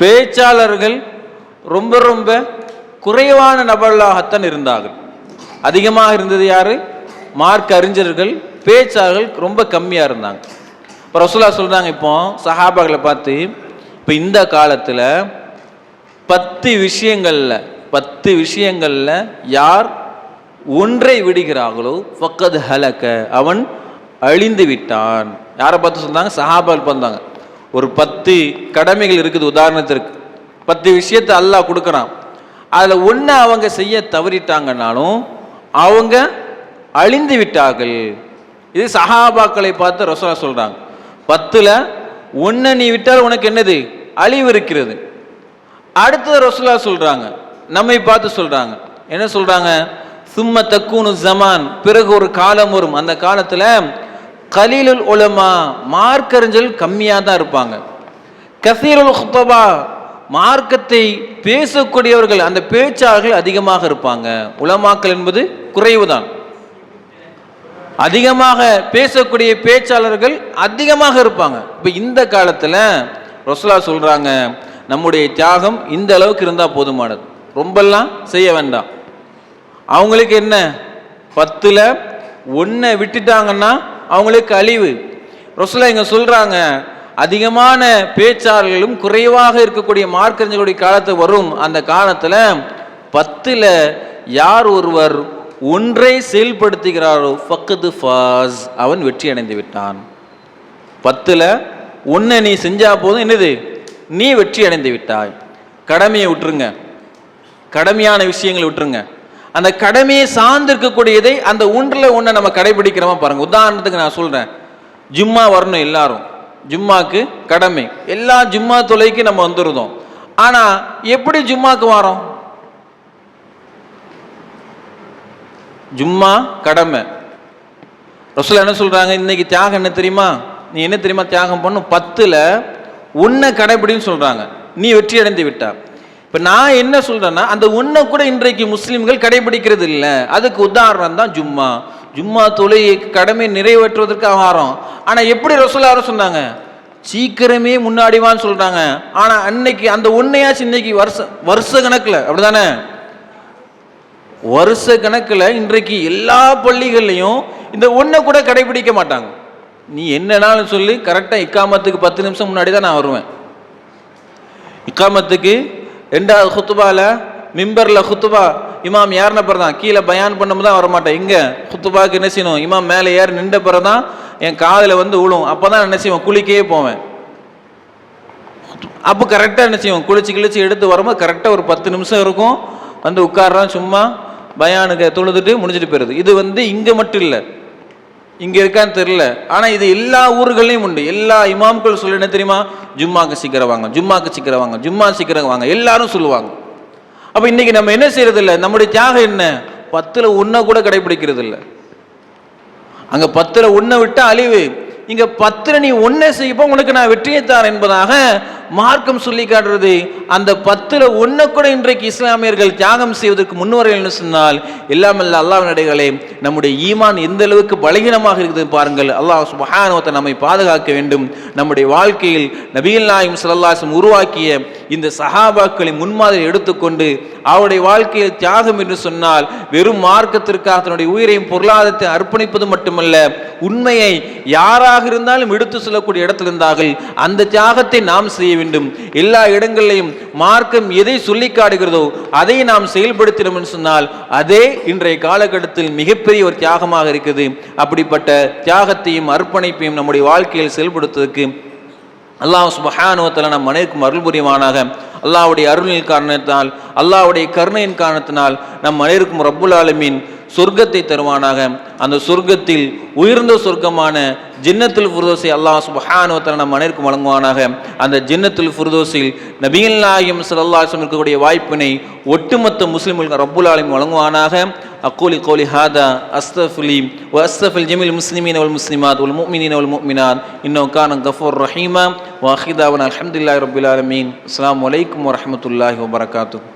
பேச்சாளர்கள் ரொம்ப ரொம்ப குறைவான நபர்களாகத்தான் இருந்தார்கள். அதிகமாக இருந்தது யாரு? மார்க்க அறிஞர்கள். பேச்சாளர்கள் ரொம்ப கம்மியாக இருந்தாங்க. இப்போ ரசூலுல்லாஹ் சொல்றாங்க, இப்போ சஹாபாக்களை பார்த்து, இப்போ இந்த காலத்தில் 10 விஷயங்கள்ல யார் ஒன்றை விடுகிறார்களோ ஃபக்கத் ஹலக, அவன் அழிந்து விட்டான். யாரை பார்த்து சொன்னாங்க? சஹாபாக்கள் பார்த்தாங்க. ஒரு 10 கடமைகள் இருக்குது. உதாரணத்திற்கு 10 விஷயத்தை அல்லாஹ் கொடுக்குறான். அதில் ஒன்று அவங்க செய்ய தவறிட்டாங்கன்னாலும் அவங்க அழிந்து விட்டார்கள். இது சஹாபாக்களை பார்த்து ரசூலுல்லாஹ் சொல்றாங்க. 10ல் 1 நீ விட்டால் உனக்கு என்னது? அழிவு இருக்கிறது. அடுத்தது ரசூலுல்லாஹ் சொல்றாங்க, நம்மை பார்த்து சொல்றாங்க. என்ன சொல்றாங்க? சும்ம தக்கூனு ஸமான், பிறகு ஒரு காலம் வரும். அந்த காலத்தில் கலீலுல் உலமா, மார்க்கறிஞர்கள் கம்மியாக தான் இருப்பாங்க. கஸீருல் குத்தபா, மார்க்கத்தை பேசக்கூடியவர்கள், அந்த பேச்சாளர்கள் அதிகமாக இருப்பாங்க. உலமாக்கள் என்பது குறைவுதான். அதிகமாக பேசக்கூடிய பேச்சாளர்கள் அதிகமாக இருப்பாங்க. இப்போ இந்த காலத்தில் ரசூலுல்லாஹ் சொல்றாங்க, நம்முடைய தியாகம் இந்த அளவுக்கு இருந்தால் போதுமானது, ரொம்பலாம் செய்ய வேண்டாம். அவங்களுக்கு என்ன? 10ல் 1 விட்டுட்டாங்கன்னா அவங்களுக்கு அழிவு. ரசூலுல்லாஹ் இங்க சொல்றாங்க, அதிகமான பேச்சாளர்களும் குறைவாக இருக்கக்கூடிய மார்க்கறிஞர்களுடைய காலத்து வரும். அந்த காலத்தில் 10ல் யார் ஒருவர் ஒன்றை செயல்படுத்துகிறாரோ ஃபக்கது ஃபாஸ், அவன் வெற்றி அடைந்து விட்டான். 10ல் 1 நீ செஞ்சா போதும், என்னது? நீ வெற்றி அடைந்து விட்டாய். கடமையை விட்டுருங்க, கடமையான விஷயங்களை விட்டுருங்க. அந்த கடமையை சார்ந்திருக்கக்கூடியதை, அந்த 1ல் நம்ம கடைபிடிக்கிறோமா பாருங்க. உதாரணத்துக்கு நான் சொல்றேன், ஜும்மா வரணும் எல்லாரும், ஜும்மாக்கு கடமை. எல்லா ஜும்மா தொலைக்கு நம்ம வந்துருந்தோம். ஆனா எப்படி ஜும்மாக்கு வரோம்? ஜும்மா கடமை. ரசூலுல்லாஹ் என்ன சொல்றாங்க? இன்னைக்கு தியாகம் என்ன தெரியுமா? நீ என்ன தெரியுமா தியாகம் பண்ணும்? 10ல் 1 கடைபிடின்னு சொல்றாங்க, நீ வெற்றி அடைந்து விட்டா. இப்போ நான் என்ன சொல்றேன்னா, அந்த 1 கூட இன்றைக்கு முஸ்லிம்கள் கடைபிடிக்கிறது இல்லை. அதுக்கு உதாரணம் தான் ஜும்மா. ஜும்மா தொலை கடமை நிறைவேற்றுவதற்கு ஆகாரம். ஆனால் எப்படி ரசூலுல்லாஹ் சொன்னாங்க? சீக்கிரமே முன்னாடிவான்னு சொல்றாங்க. ஆனால் அன்னைக்கு அந்த 1 இன்னைக்கு வருஷ கணக்கில், அப்படிதானே? வருஷ கணக்கில் இன்றைக்கு எல்லா பள்ளிகள்லையும் இந்த 1 கூட கடைபிடிக்க மாட்டாங்க. நீ என்னன்னாலும் சொல்லி, கரெக்டாக இக்காமத்துக்கு 10 நிமிஷம் முன்னாடி தான் நான் வருவேன். இக்காமத்துக்கு 2வது குத்துபால மிம்பரில் குத்துபா, இமாம் ஏறின பிறகு தான், கீழே பயான் பண்ணும்போது தான் வரமாட்டேன். இங்கே குத்துபாவுக்கு என்ன செய்யணும்? இமாம் மேலே ஏறி நின்ற பிறகு தான் என் காதில் வந்து விழும். அப்போ தான் என்ன செய்வோம்? குளிக்கே போவேன். அப்போ கரெக்டாக என்ன செய்வோம்? குளிச்சு எடுத்து வரும்போது கரெக்டாக ஒரு 10 நிமிஷம் இருக்கும். வந்து உட்கார்றான், சும்மா பயானுக்கு தொழுதுட்டு முடிச்சுட்டு போயிடுது. இது வந்து இங்கே மட்டும் இல்லை, இங்கே இருக்கான்னு தெரியல. ஆனால் இது எல்லா ஊர்களையும் உண்டு. எல்லா இமாம்கள் சொல்ல என்ன தெரியுமா? ஜும்மாக்கு சீக்கிரம் வாங்க, ஜும்மாக்கு சீக்கிரம் வாங்க, ஜும்மா சீக்கிரம் வாங்க, எல்லாரும் சொல்லுவாங்க. அப்போ இன்னைக்கு நம்ம என்ன செய்யறது இல்லை? நம்முடைய தியாகம் என்ன? 10ல் 1 கூட கடைபிடிக்கிறது இல்லை. அங்கே 10ல் 1 விட்டு அழிவு. இங்கே 10ல் நீ 1 செய்யப்போ உனக்கு நான் வெற்றியைத்தான் என்பதாக மார்க்கம் சொல்லி காட்டுறது. அந்த 10ல் 1 கூட இன்றைக்கு இஸ்லாமியர்கள் தியாகம் செய்வதற்கு முன்வரையில் சொன்னால், எல்லாமல்ல அல்லாஹ்வின் அடியார்களே, நம்முடைய ஈமான் எந்த அளவுக்கு பலகீனமாக இருக்குது பாருங்கள். அல்லாஹ் சுப்ஹானஹு வ தஆலா நம்மை பாதுகாக்க வேண்டும். நம்முடைய வாழ்க்கையில் நபிகள் நாயகம் ஸல்லல்லாஹு அலைஹி வஸல்லம் உருவாக்கிய இந்த சஹாபாக்களை முன்மாதிரி எடுத்துக்கொண்டு அவருடைய வாழ்க்கையில் தியாகம் என்று சொன்னால் வெறும் மார்க்கத்திற்காக தன்னுடைய உயிரையும் பொருளாதாரத்தை அர்ப்பணிப்பது மட்டுமல்ல, உண்மையை யாராக இருந்தாலும் எடுத்து சொல்லக்கூடிய இடத்தில் இருந்தார்கள். அந்த தியாகத்தை நாம் செய்ய வேண்டும். எல்லா இடங்களிலையும் மார்க்கம் எதை சொல்லி காட்டுகிறதோ அதை நாம் செயல்படுத்தினோம் என்று சொன்னால் அதே இன்றைய காலகட்டத்தில் மிகப்பெரிய ஒரு தியாகமாக இருக்குது. அப்படிப்பட்ட தியாகத்தையும் அர்ப்பணிப்பையும் நம்முடைய வாழ்க்கையில் செயல்படுத்துவதற்கு அல்லாஹ் சுப்ஹானஹு வ தஆலா நம் அனைவருக்கும் அருள் புரிவானாக. அல்லாஹ்வுடைய அருளின் காரணத்தினால், அல்லாஹ்வுடைய கருணையின் காரணத்தினால் நம் அனைவருக்கும் ரப்புல் ஆலமீன் சொர்க்கத்தை தருவானாக. அந்த சொர்க்கத்தில் உயர்ந்த சொர்க்கமான ஜன்னத்துல் ஃபிர்தௌஸை அல்லாஹ் சுப்ஹானஹு வ தஆலா நம் அனைவருக்கும் வழங்குவானாக. அந்த ஜன்னத்துல் ஃபிர்தௌஸில் நபிகள் நாயகம் ஸல்லல்லாஹு அலைஹி வஸல்லம் இருக்கக்கூடிய வாய்ப்பினை ஒட்டுமொத்த முஸ்லிம்களுக்கு ரப்புல் ஆலமீன் வழங்குவானாக. அக்கூலி கௌலி ஹாதா அஸ்தஃபிலி வ அஸ்தஃபில் ஜமீல் முஸ்லிமீன வல் முஸ்லிமாத் வல் முஃமினீன வல் முஃமினாத் இன்னஹு கான கஃபூர் ரஹீமா வ ஆகிரு தஅவானா அல்ஹம்துலில்லாஹி ரப்பில் ஆலமீன். அஸ்ஸலாமு அலைக்கும் வ ரஹ்மத்துல்லாஹி வ பரகாத்துஹு.